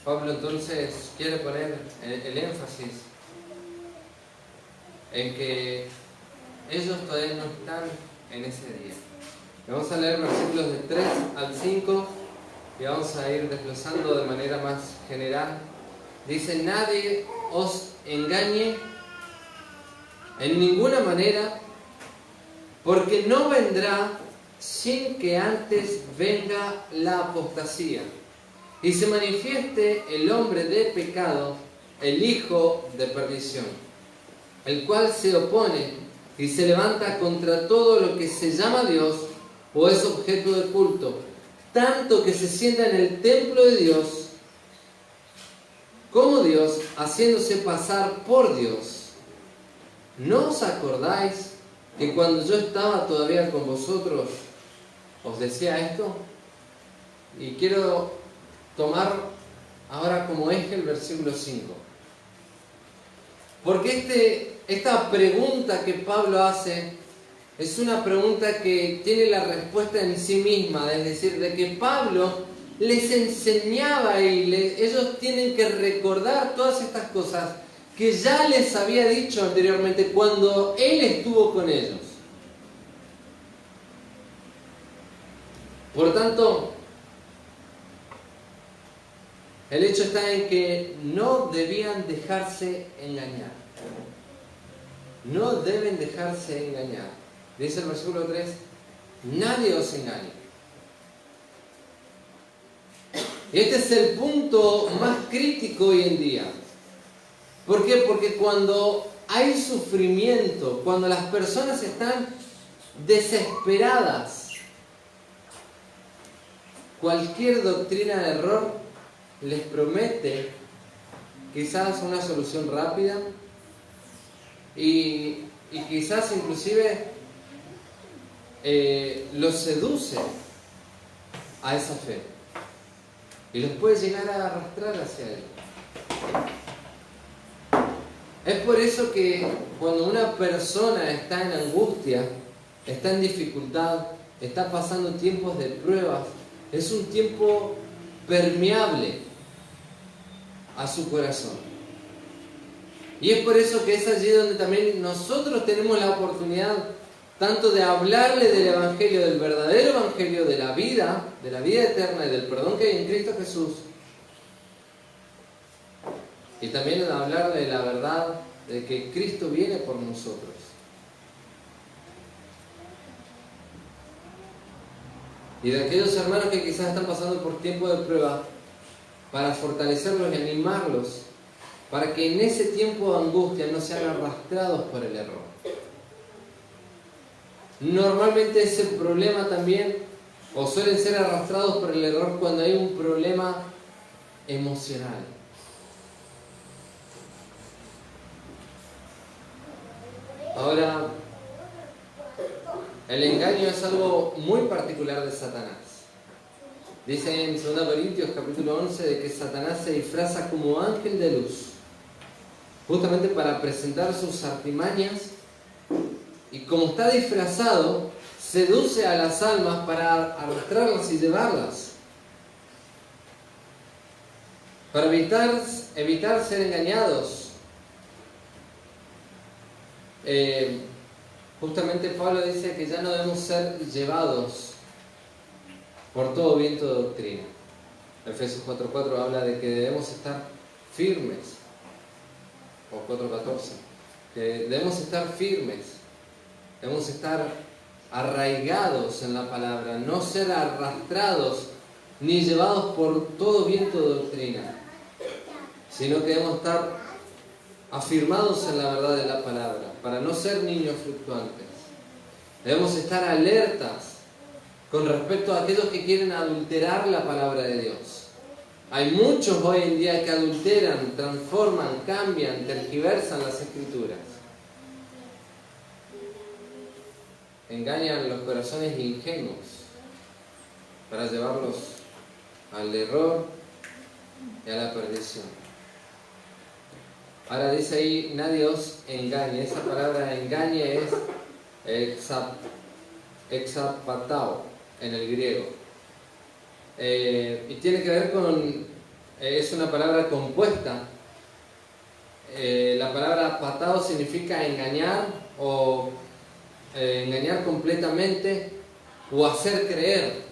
Pablo entonces quiere poner el énfasis en que ellos todavía no están en ese día. Vamos a leer versículos de 3 al 5 y vamos a ir desglosando de manera más general. Dice: nadie os engañe en ninguna manera, porque no vendrá sin que antes venga la apostasía y se manifieste el hombre de pecado, el hijo de perdición, el cual se opone y se levanta contra todo lo que se llama Dios o es objeto de culto, tanto que se sienta en el templo de Dios como Dios, haciéndose pasar por Dios. ¿No os acordáis que cuando yo estaba todavía con vosotros os decía esto? Y quiero tomar ahora como eje el versículo 5. Porque esta pregunta que Pablo hace es una pregunta que tiene la respuesta en sí misma, es decir, de que Pablo les enseñaba y ellos tienen que recordar todas estas cosas que ya les había dicho anteriormente cuando él estuvo con ellos. Por tanto, el hecho está en que no debían dejarse engañar. No deben dejarse engañar. Dice el versículo 3, nadie os engañe. Y este es el punto más crítico hoy en día. ¿Por qué? Porque cuando hay sufrimiento, cuando las personas están desesperadas, cualquier doctrina de error les promete quizás una solución rápida y quizás inclusive los seduce a esa fe y los puede llegar a arrastrar hacia él. Es por eso que cuando una persona está en angustia, está en dificultad, está pasando tiempos de pruebas, es un tiempo permeable a su corazón. Y es por eso que es allí donde también nosotros tenemos la oportunidad tanto de hablarle del Evangelio, del verdadero Evangelio, de la vida eterna y del perdón que hay en Cristo Jesús, y también de hablarle de la verdad de que Cristo viene por nosotros. Y de aquellos hermanos que quizás están pasando por tiempo de prueba, para fortalecerlos y animarlos, para que en ese tiempo de angustia no sean arrastrados por el error. Normalmente ese problema también, o suelen ser arrastrados por el error cuando hay un problema emocional. Ahora, el engaño es algo muy particular de Satanás. Dice en 2 Corintios capítulo 11 de que Satanás se disfraza como ángel de luz, justamente para presentar sus artimañas, y como está disfrazado, seduce a las almas para arrastrarlas y llevarlas. Para evitar ser engañados. Justamente Pablo dice que ya no debemos ser llevados por todo viento de doctrina. Efesios 4:4 habla de que debemos estar firmes, o 4:14, que debemos estar firmes, debemos estar arraigados en la palabra, no ser arrastrados ni llevados por todo viento de doctrina, sino que debemos estar afirmados en la verdad de la palabra, para no ser niños fluctuantes. Debemos estar alertas con respecto a aquellos que quieren adulterar la palabra de Dios. Hay muchos hoy en día que adulteran, transforman, cambian, tergiversan las Escrituras. Engañan los corazones ingenuos para llevarlos al error y a la perdición. Ahora dice ahí, nadie os engañe. Esa palabra engañe es exapatao en el griego. Y tiene que ver con, es una palabra compuesta. La palabra patao significa engañar o engañar completamente o hacer creer.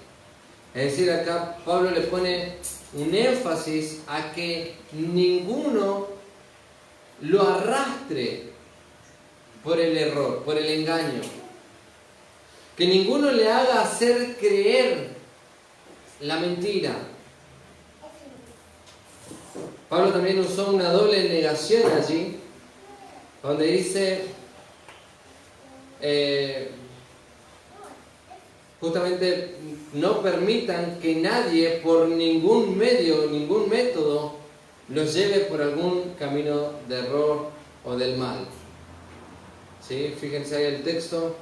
Es decir, acá Pablo le pone un énfasis a que ninguno lo arrastre por el error, por el engaño. Que ninguno le haga hacer creer la mentira. Pablo también usó una doble negación allí, donde dice justamente no permitan que nadie por ningún medio, ningún método los lleve por algún camino de error o del mal. ¿Sí? Fíjense ahí el texto.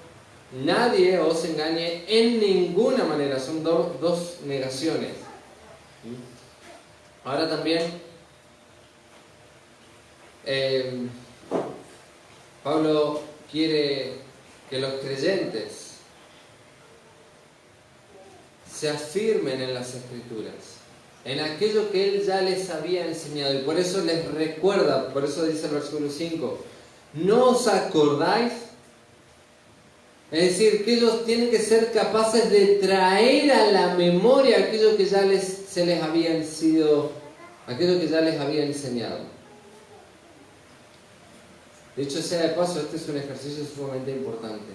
Nadie os engañe en ninguna manera. Son dos negaciones. Ahora también Pablo quiere que los creyentes se afirmen en las Escrituras, en aquello que él ya les había enseñado, y por eso les recuerda. Por eso dice el versículo 5, ¿no os acordáis? Es decir, que ellos tienen que ser capaces de traer a la memoria aquello que ya aquello que ya les había enseñado. Dicho sea de paso, este es un ejercicio sumamente importante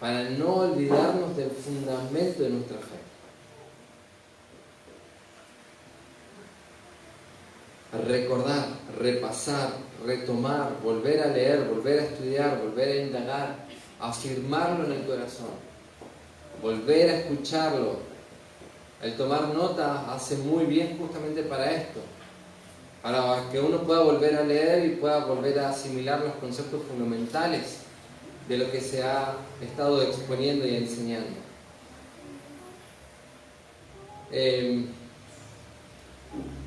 para no olvidarnos del fundamento de nuestra fe. Recordar, repasar, retomar, volver a leer, volver a estudiar, volver a indagar, afirmarlo en el corazón, volver a escucharlo. El tomar nota hace muy bien justamente para esto, para que uno pueda volver a leer y pueda volver a asimilar los conceptos fundamentales de lo que se ha estado exponiendo y enseñando.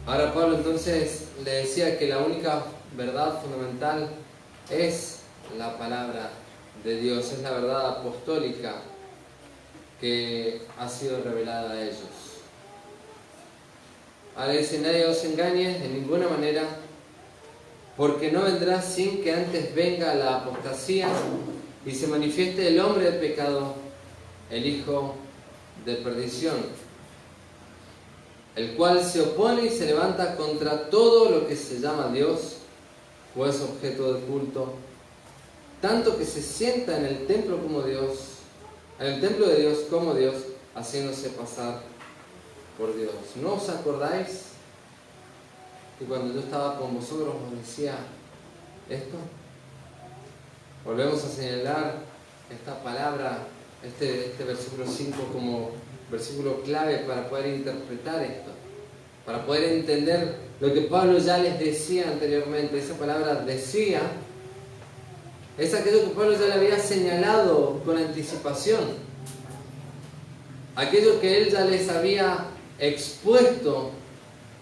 Ahora Pablo entonces le decía que la única verdad fundamental es la palabra de Dios, es la verdad apostólica que ha sido revelada a ellos. Ahora dice, nadie os engañe en ninguna manera, porque no vendrá sin que antes venga la apostasía y se manifieste el hombre de pecado, el hijo de perdición, el cual se opone y se levanta contra todo lo que se llama Dios o es objeto de culto, tanto que se sienta en el templo como Dios, en el templo de Dios como Dios, haciéndose pasar por Dios. ¿No os acordáis que cuando yo estaba con vosotros os decía esto? Volvemos a señalar esta palabra, este versículo 5 como versículo clave para poder interpretar esto, para poder entender lo que Pablo ya les decía anteriormente. Esa palabra decía es aquello que Pablo ya le había señalado con anticipación, aquello que él ya les había expuesto,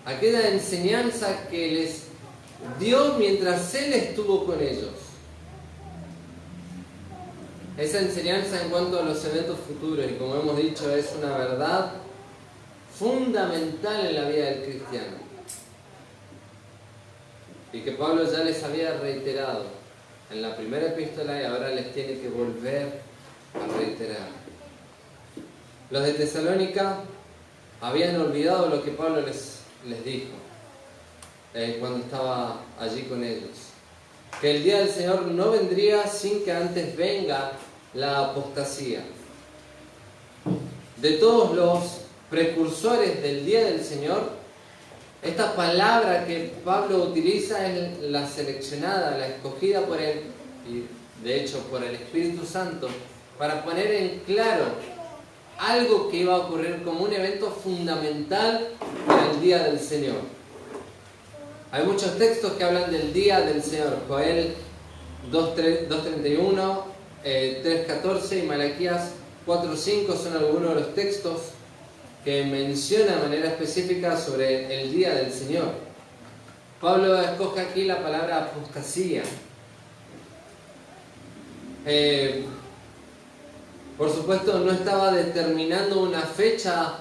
aquella enseñanza que les dio mientras él estuvo con ellos. Esa enseñanza en cuanto a los eventos futuros, y como hemos dicho, es una verdad fundamental en la vida del cristiano, y que Pablo ya les había reiterado en la primera epístola y ahora les tiene que volver a reiterar. Los de Tesalónica habían olvidado lo que Pablo les dijo cuando estaba allí con ellos. Que el día del Señor no vendría sin que antes venga la apostasía. De todos los precursores del día del Señor, esta palabra que Pablo utiliza es la seleccionada, la escogida por él, y de hecho por el Espíritu Santo, para poner en claro algo que iba a ocurrir como un evento fundamental para el día del Señor. Hay muchos textos que hablan del día del Señor. Joel 2.31, 3.14 y Malaquías 4.5 son algunos de los textos que mencionan de manera específica sobre el día del Señor. Pablo escoge aquí la palabra apostasía. Por supuesto, no estaba determinando una fecha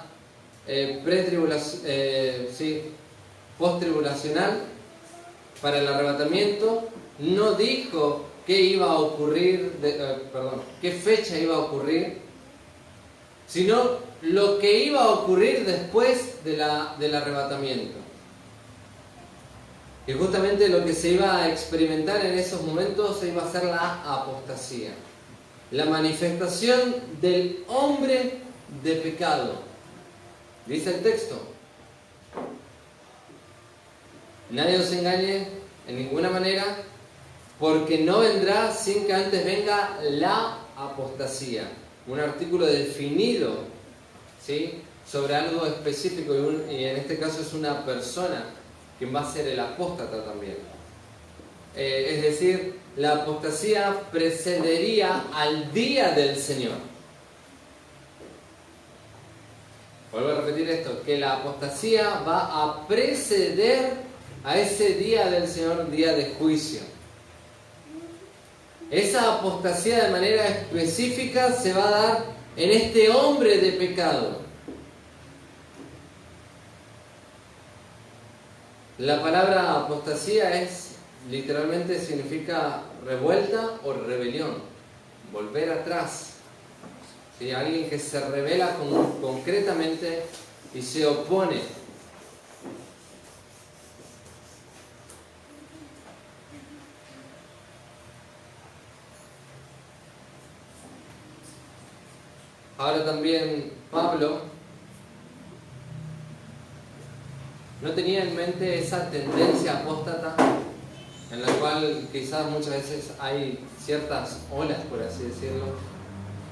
post-tribulacional para el arrebatamiento. No dijo qué iba a ocurrir, qué fecha iba a ocurrir, sino lo que iba a ocurrir después del arrebatamiento. Y justamente lo que se iba a experimentar en esos momentos iba a ser la apostasía. La manifestación del hombre de pecado. Dice el texto. Nadie os engañe en ninguna manera, porque no vendrá sin que antes venga la apostasía. Un artículo definido, ¿sí?, sobre algo específico, y en este caso es una persona quien va a ser el apóstata también. Es decir, la apostasía precedería al día del Señor. Vuelvo a repetir esto, que la apostasía va a preceder a ese día del Señor, día de juicio. Esa apostasía de manera específica se va a dar en este hombre de pecado. La palabra apostasía literalmente significa revuelta o rebelión, volver atrás. ¿Sí? Alguien que se rebela concretamente y se opone. Ahora también Pablo no tenía en mente esa tendencia apóstata en la cual quizás muchas veces hay ciertas olas, por así decirlo,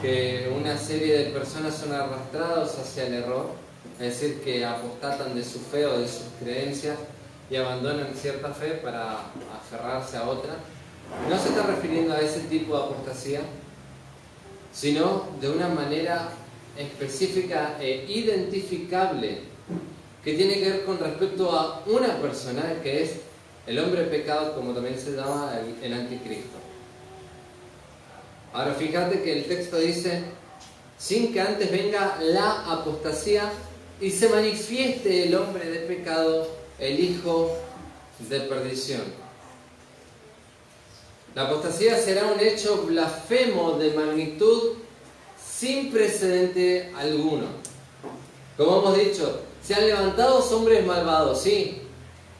que una serie de personas son arrastradas hacia el error, es decir, que apostatan de su fe o de sus creencias y abandonan cierta fe para aferrarse a otra. No se está refiriendo a ese tipo de apostasía, sino de una manera específica e identificable que tiene que ver con respecto a una persona que es el hombre pecado, como también se llama el anticristo. Ahora fíjate que el texto dice, sin que antes venga la apostasía y se manifieste el hombre de pecado, el hijo de perdición. La apostasía será un hecho blasfemo de magnitud sin precedente alguno. Como hemos dicho, se han levantado hombres malvados, sí,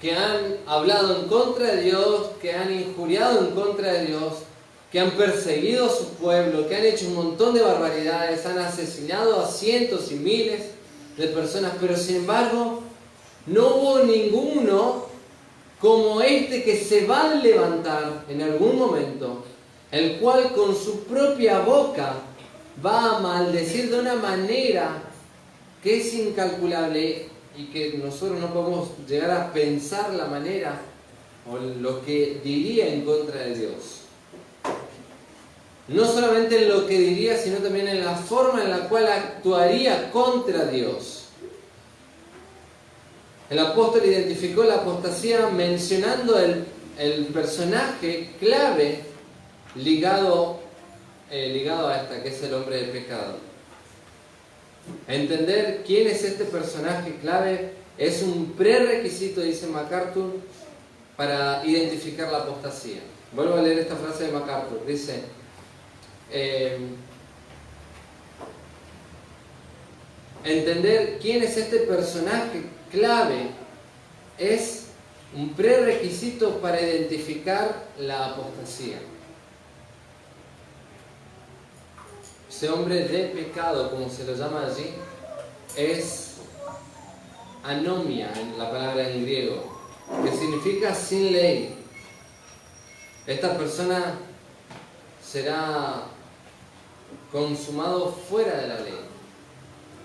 que han hablado en contra de Dios, que han injuriado en contra de Dios, que han perseguido a su pueblo, que han hecho un montón de barbaridades, han asesinado a cientos y miles de personas, pero sin embargo no hubo ninguno como este que se va a levantar en algún momento, el cual con su propia boca va a maldecir de una manera que es incalculable y que nosotros no podemos llegar a pensar la manera o lo que diría en contra de Dios. No solamente en lo que diría, sino también en la forma en la cual actuaría contra Dios. El apóstol identificó la apostasía mencionando el personaje clave ligado a esta, que es el hombre de pecado. Entender quién es este personaje clave es un prerequisito, dice MacArthur, para identificar la apostasía. Vuelvo a leer esta frase de MacArthur. Dice, entender quién es este personaje clave es un prerequisito para identificar la apostasía. Ese hombre de pecado, como se lo llama allí, es anomia, la palabra en griego, que significa sin ley. Esta persona será consumado fuera de la ley.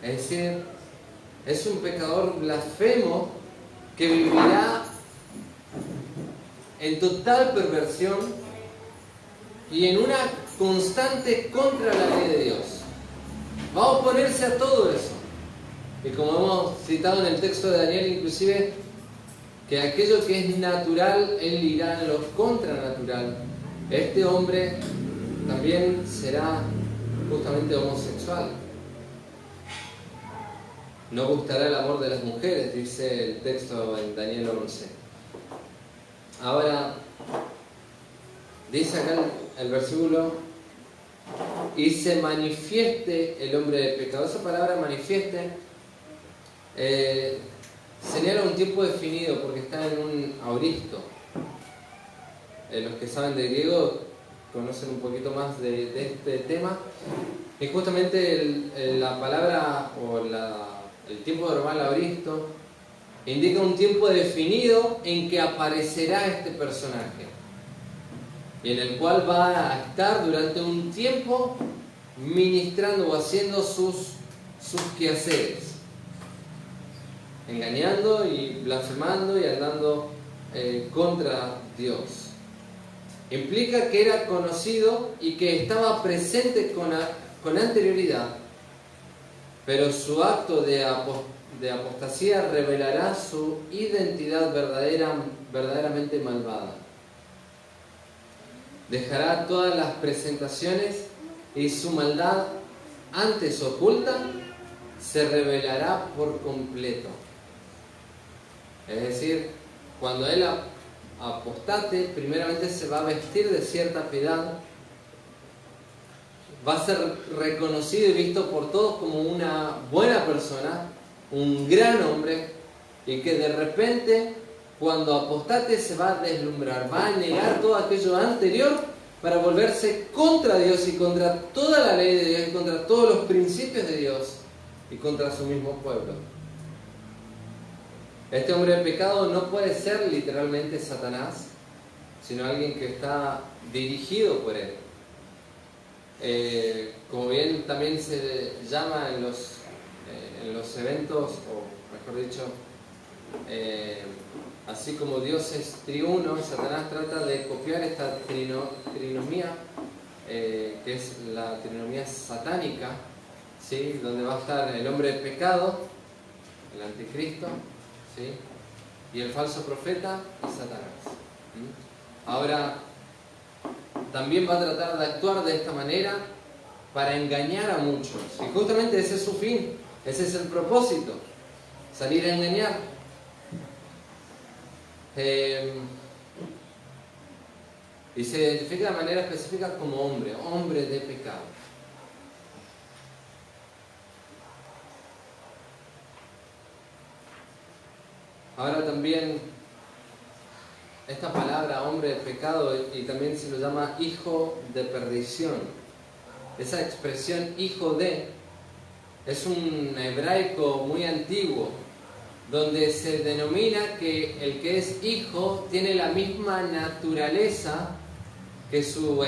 Es decir, es un pecador blasfemo que vivirá en total perversión y en una constante contra la ley de Dios. Va a oponerse a todo eso. Y como hemos citado en el texto de Daniel, inclusive, que aquello que es natural, él irá en lo contranatural. Este hombre también será justamente homosexual. No gustará el amor de las mujeres, dice el texto en Daniel 11. Ahora, dice acá el versículo, y se manifieste el hombre de pecado. Esa palabra manifieste señala un tiempo definido porque está en un auristo. Los que saben de griego conocen un poquito más de este tema. Y justamente la palabra o el tiempo normal auristo indica un tiempo definido en que aparecerá este personaje y en el cual va a estar durante un tiempo ministrando o haciendo sus quehaceres, engañando y blasfemando y andando contra Dios. Implica que era conocido y que estaba presente con anterioridad, pero su acto de apostasía revelará su identidad verdaderamente malvada. Dejará todas las presentaciones y su maldad antes oculta se revelará por completo. Es decir, cuando él apostate, primeramente se va a vestir de cierta piedad, va a ser reconocido y visto por todos como una buena persona, un gran hombre, y que de repente, cuando apostate, se va a deslumbrar, va a negar todo aquello anterior para volverse contra Dios y contra toda la ley de Dios y contra todos los principios de Dios y contra su mismo pueblo. Este hombre de pecado no puede ser literalmente Satanás, sino alguien que está dirigido por él. Como bien también se llama en los eventos, o mejor dicho, así como Dios es triuno, Satanás trata de copiar esta trinomía, que es la trinomía satánica, ¿sí? Donde va a estar el hombre de pecado, el anticristo, ¿sí? Y el falso profeta y Satanás. Ahora, también va a tratar de actuar de esta manera para engañar a muchos. Y justamente ese es su fin, ese es el propósito, salir a engañar. Y se identifica de manera específica como hombre de pecado. Ahora también esta palabra hombre de pecado, y también se lo llama hijo de perdición. Esa expresión hijo de es un hebraico muy antiguo, donde se denomina que el que es hijo tiene la misma naturaleza que su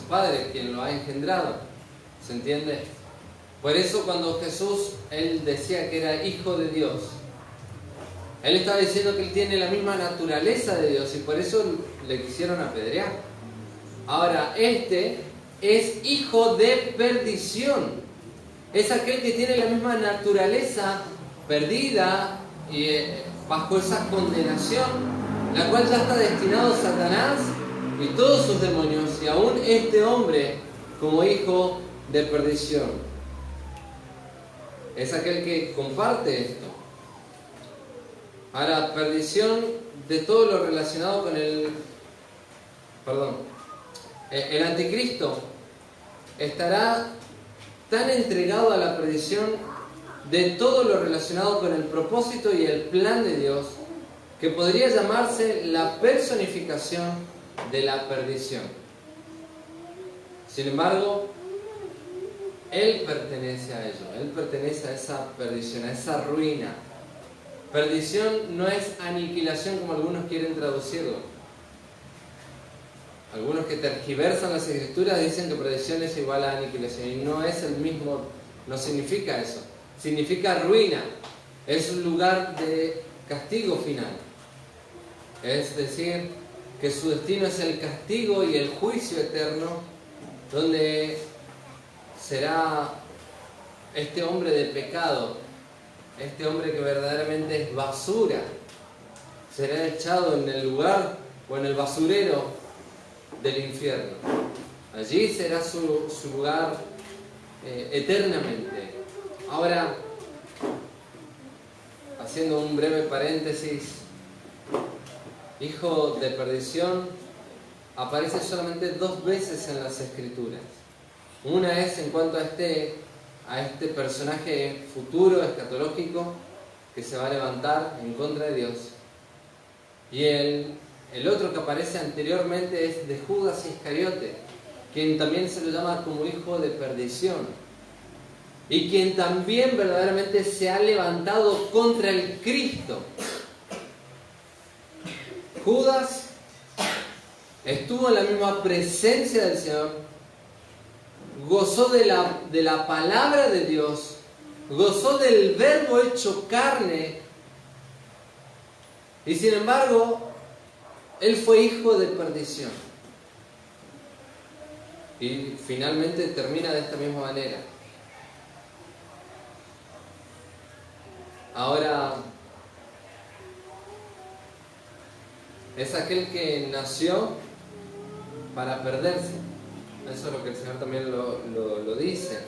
padre, quien lo ha engendrado. ¿Se entiende? Por eso cuando Jesús, él decía que era hijo de Dios, él estaba diciendo que él tiene la misma naturaleza de Dios y por eso le quisieron apedrear. Ahora, este es hijo de perdición. Es aquel que tiene la misma naturaleza perdida y bajo esa condenación, la cual ya está destinado a Satanás y todos sus demonios, y aún este hombre como hijo de perdición. Es aquel que comparte esto. Ahora, perdición de todo lo relacionado con el anticristo estará tan entregado a la perdición de todo lo relacionado con el propósito y el plan de Dios, que podría llamarse la personificación de la perdición. Sin embargo, Él pertenece a ello, Él pertenece a esa perdición, a esa ruina. Perdición no es aniquilación como algunos quieren traducirlo. Algunos que tergiversan las escrituras dicen que perdición es igual a aniquilación, y no es el mismo, no significa eso. Significa ruina, es un lugar de castigo final. Es decir, que su destino es el castigo y el juicio eterno, donde será este hombre de pecado, este hombre que verdaderamente es basura, será echado en el lugar o en el basurero del infierno. Allí será su lugar eternamente. Ahora, haciendo un breve paréntesis, hijo de perdición aparece solamente 2 veces en las Escrituras. Una es en cuanto a este personaje futuro, escatológico, que se va a levantar en contra de Dios. Y el otro que aparece anteriormente es de Judas Iscariote, quien también se lo llama como hijo de perdición, y quien también verdaderamente se ha levantado contra el Cristo. Judas estuvo en la misma presencia del Señor, gozó de la palabra de Dios, gozó del verbo hecho carne, y sin embargo, él fue hijo de perdición. Y finalmente termina de esta misma manera. Ahora, es aquel que nació para perderse. Eso es lo que el Señor también lo dice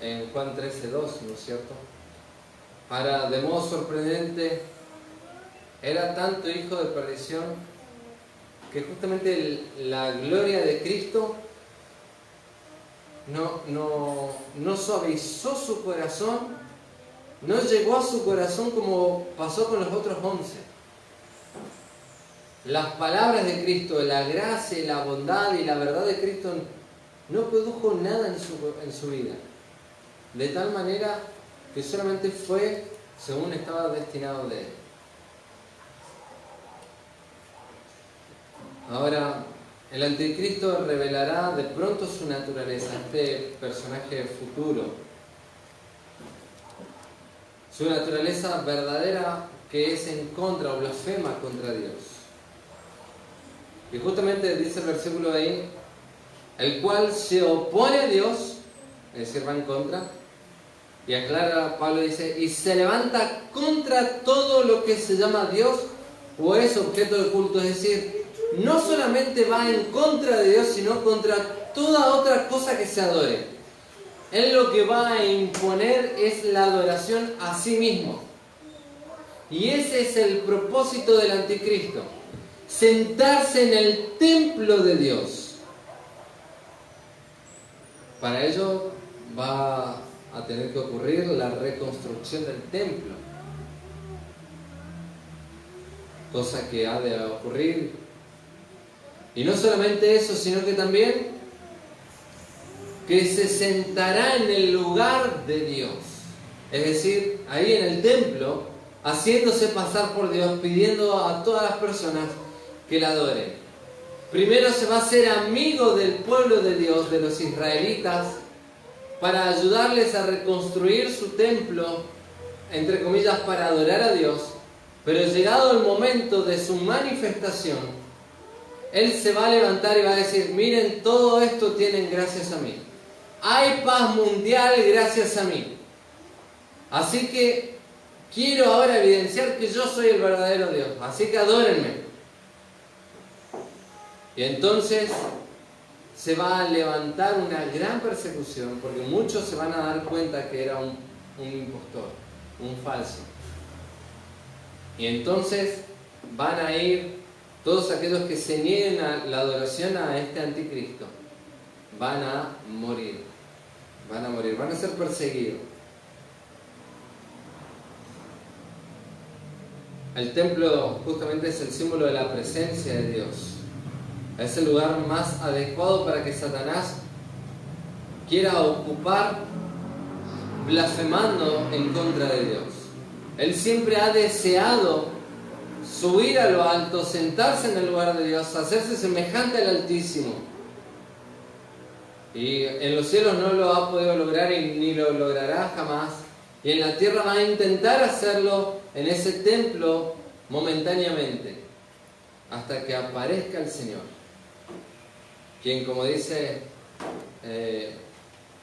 en Juan 13:2, ¿no es cierto? Ahora, de modo sorprendente, era tanto hijo de perdición que justamente la gloria de Cristo no suavizó su corazón, no llegó a su corazón como pasó con los otros 11. Las palabras de Cristo, la gracia, la bondad y la verdad de Cristo no produjo nada en su vida. De tal manera que solamente fue según estaba destinado de él. Ahora, el anticristo revelará de pronto su naturaleza, este personaje futuro. Su naturaleza verdadera, que es en contra o blasfema contra Dios. Y justamente dice el versículo ahí, el cual se opone a Dios, es decir, va en contra, y aclara, Pablo dice, y se levanta contra todo lo que se llama Dios o es objeto de culto. Es decir, no solamente va en contra de Dios, sino contra toda otra cosa que se adore. Él lo que va a imponer es la adoración a sí mismo. Y ese es el propósito del anticristo. Sentarse en el templo de Dios. Para ello va a tener que ocurrir la reconstrucción del templo. Cosa que ha de ocurrir. Y no solamente eso, sino que también que se sentará en el lugar de Dios. Es decir, ahí en el templo, haciéndose pasar por Dios, pidiendo a todas las personas que la adoren. Primero se va a hacer amigo del pueblo de Dios, de los israelitas, para ayudarles a reconstruir su templo, entre comillas, para adorar a Dios. Pero llegado el momento de su manifestación, Él se va a levantar y va a decir, miren, todo esto tienen gracias a mí. Hay paz mundial gracias a mí. Así que quiero ahora evidenciar que yo soy el verdadero Dios. Así que adórenme. Y entonces se va a levantar una gran persecución, porque muchos se van a dar cuenta que era un impostor, un falso. Y entonces van a ir todos aquellos que se nieguen a la adoración a este anticristo. van a morir. Van a morir, van a ser perseguidos. El templo justamente es el símbolo de la presencia de Dios. Es el lugar más adecuado para que Satanás quiera ocupar blasfemando en contra de Dios. Él siempre ha deseado subir a lo alto, sentarse en el lugar de Dios, hacerse semejante al Altísimo. Y en los cielos no lo ha podido lograr y ni lo logrará jamás. Y en la tierra va a intentar hacerlo en ese templo momentáneamente, hasta que aparezca el Señor, quien, como dice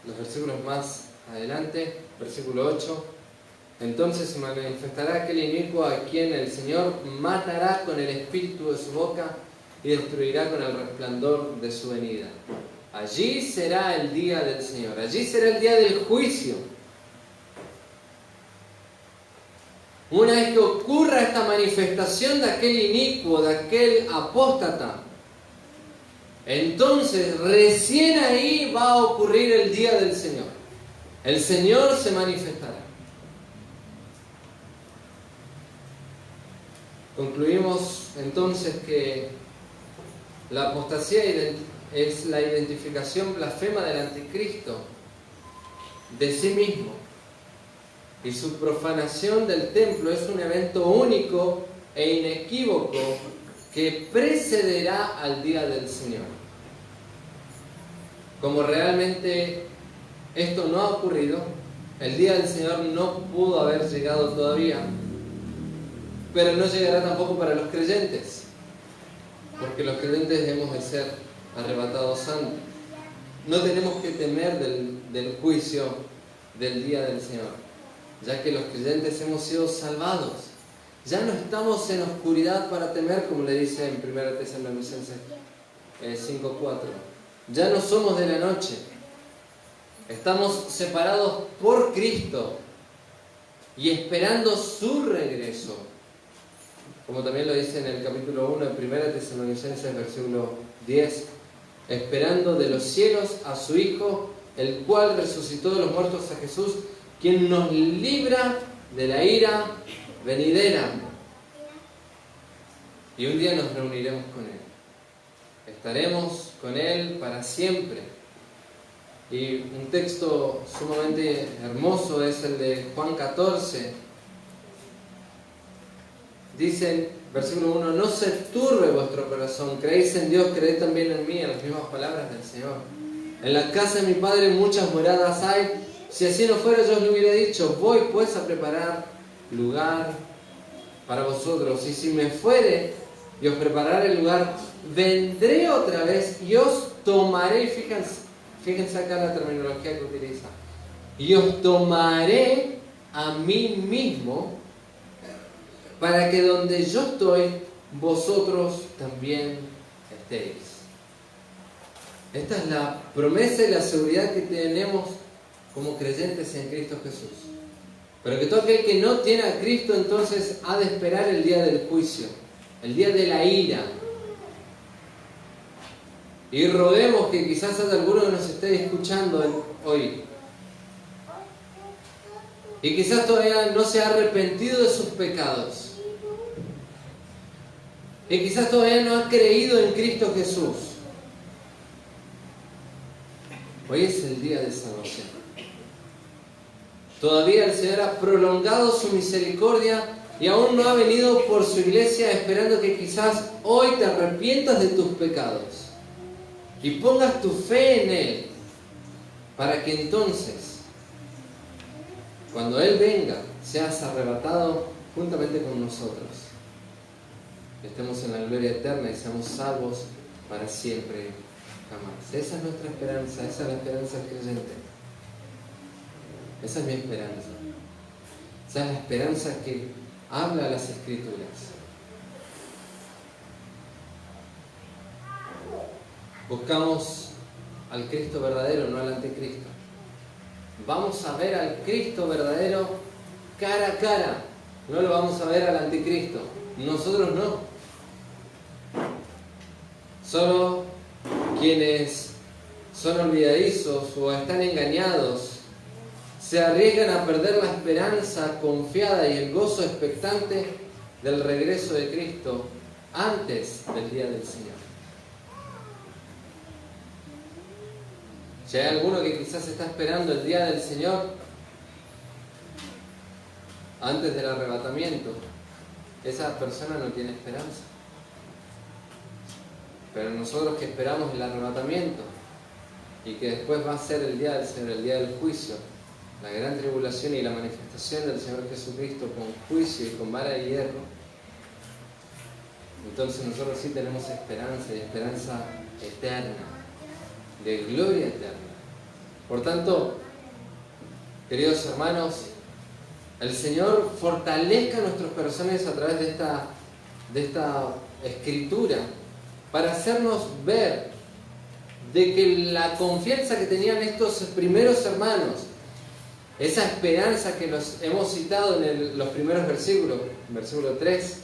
los versículos más adelante, versículo 8, entonces se manifestará aquel inicuo a quien el Señor matará con el espíritu de su boca y destruirá con el resplandor de su venida. Allí será el día del Señor, allí será el día del juicio. Una vez que ocurra esta manifestación de aquel inicuo, de aquel apóstata, entonces recién ahí va a ocurrir el día del Señor. El Señor se manifestará. Concluimos entonces que la apostasía es la identificación blasfema del anticristo de sí mismo. Y su profanación del templo es un evento único e inequívoco que precederá al día del Señor. Como realmente esto no ha ocurrido, el día del Señor no pudo haber llegado todavía, pero no llegará tampoco para los creyentes, porque los creyentes hemos de ser arrebatados antes. No tenemos que temer del juicio del día del Señor, ya que los creyentes hemos sido salvados. Ya no estamos en oscuridad para temer, como le dice en 1 Tesalonicenses 5:4. Ya no somos de la noche. Estamos separados por Cristo y esperando su regreso. Como también lo dice en el capítulo 1 de 1 Tesalonicenses, versículo 10. Esperando de los cielos a su Hijo, el cual resucitó de los muertos a Jesús, quien nos libra de la ira venidera. Y un día nos reuniremos con Él. Estaremos con Él para siempre. Y un texto sumamente hermoso es el de Juan 14. Dice, versículo 1, no se turbe vuestro corazón, creéis en Dios, creed también en mí, en las mismas palabras del Señor. En la casa de mi Padre muchas moradas hay. Si así no fuera, yo os lo hubiera dicho, voy pues a preparar lugar para vosotros. Y si me fuere y os prepararé el lugar, vendré otra vez y os tomaré. Fíjense acá la terminología que utiliza. Y os tomaré a mí mismo, para que donde yo estoy, vosotros también estéis. Esta es la promesa y la seguridad que tenemos como creyentes en Cristo Jesús. Pero que todo aquel que no tiene a Cristo entonces ha de esperar el día del juicio, el día de la ira. Y roguemos que quizás haya alguno que nos esté escuchando hoy y quizás todavía no se ha arrepentido de sus pecados y quizás todavía no ha creído en Cristo Jesús. Hoy es el día de salvación. Todavía el Señor ha prolongado su misericordia y aún no ha venido por su iglesia, esperando que quizás hoy te arrepientas de tus pecados y pongas tu fe en Él, para que entonces, cuando Él venga, seas arrebatado juntamente con nosotros. Estemos en la gloria eterna y seamos salvos para siempre jamás. Esa es nuestra esperanza, esa es la esperanza del creyente. Esa es mi esperanza. Esa es la esperanza que habla las Escrituras. Buscamos al Cristo verdadero, no al anticristo. Vamos a ver al Cristo verdadero cara a cara. No lo vamos a ver al anticristo. Nosotros no. Solo quienes son olvidadizos o están engañados, se arriesgan a perder la esperanza confiada y el gozo expectante del regreso de Cristo antes del día del Señor. Si hay alguno que quizás está esperando el día del Señor antes del arrebatamiento, esa persona no tiene esperanza. Pero nosotros que esperamos el arrebatamiento y que después va a ser el día del Señor, el día del juicio, la gran tribulación y la manifestación del Señor Jesucristo con juicio y con vara de hierro, entonces nosotros sí tenemos esperanza, y esperanza eterna, de gloria eterna. Por tanto, queridos hermanos, el Señor fortalezca nuestros corazones a través de esta escritura para hacernos ver de que la confianza que tenían estos primeros hermanos, esa esperanza que los hemos citado en los primeros versículos, versículo 3,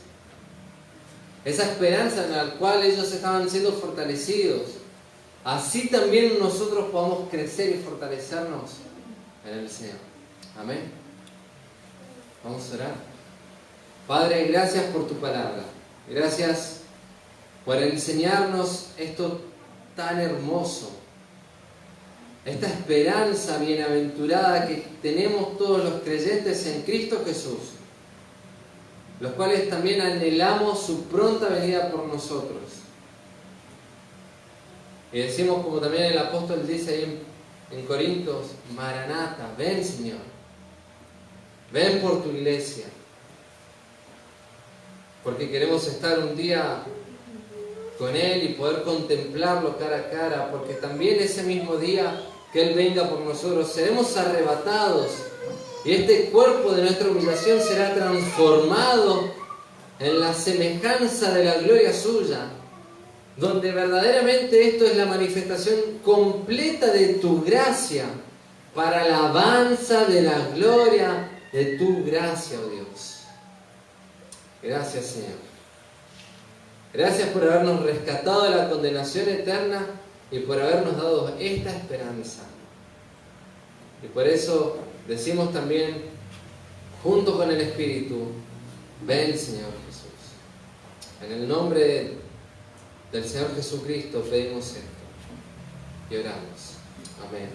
esa esperanza en la cual ellos estaban siendo fortalecidos, así también nosotros podamos crecer y fortalecernos en el Señor. Amén. Vamos a orar. Padre, gracias por tu palabra. Gracias por enseñarnos esto tan hermoso, esta esperanza bienaventurada que tenemos todos los creyentes en Cristo Jesús, los cuales también anhelamos su pronta venida por nosotros. Y decimos, como también el apóstol dice ahí en Corintios, Maranata, ven Señor, ven por tu iglesia, porque queremos estar un día con Él y poder contemplarlo cara a cara, porque también ese mismo día que Él venga por nosotros seremos arrebatados y este cuerpo de nuestra humillación será transformado en la semejanza de la gloria suya, donde verdaderamente esto es la manifestación completa de tu gracia para la alabanza de la gloria de tu gracia, oh Dios. Gracias, Señor. Gracias por habernos rescatado de la condenación eterna y por habernos dado esta esperanza. Y por eso decimos también, junto con el Espíritu, ven Señor Jesús. En el nombre del Señor Jesucristo pedimos esto y oramos. Amén.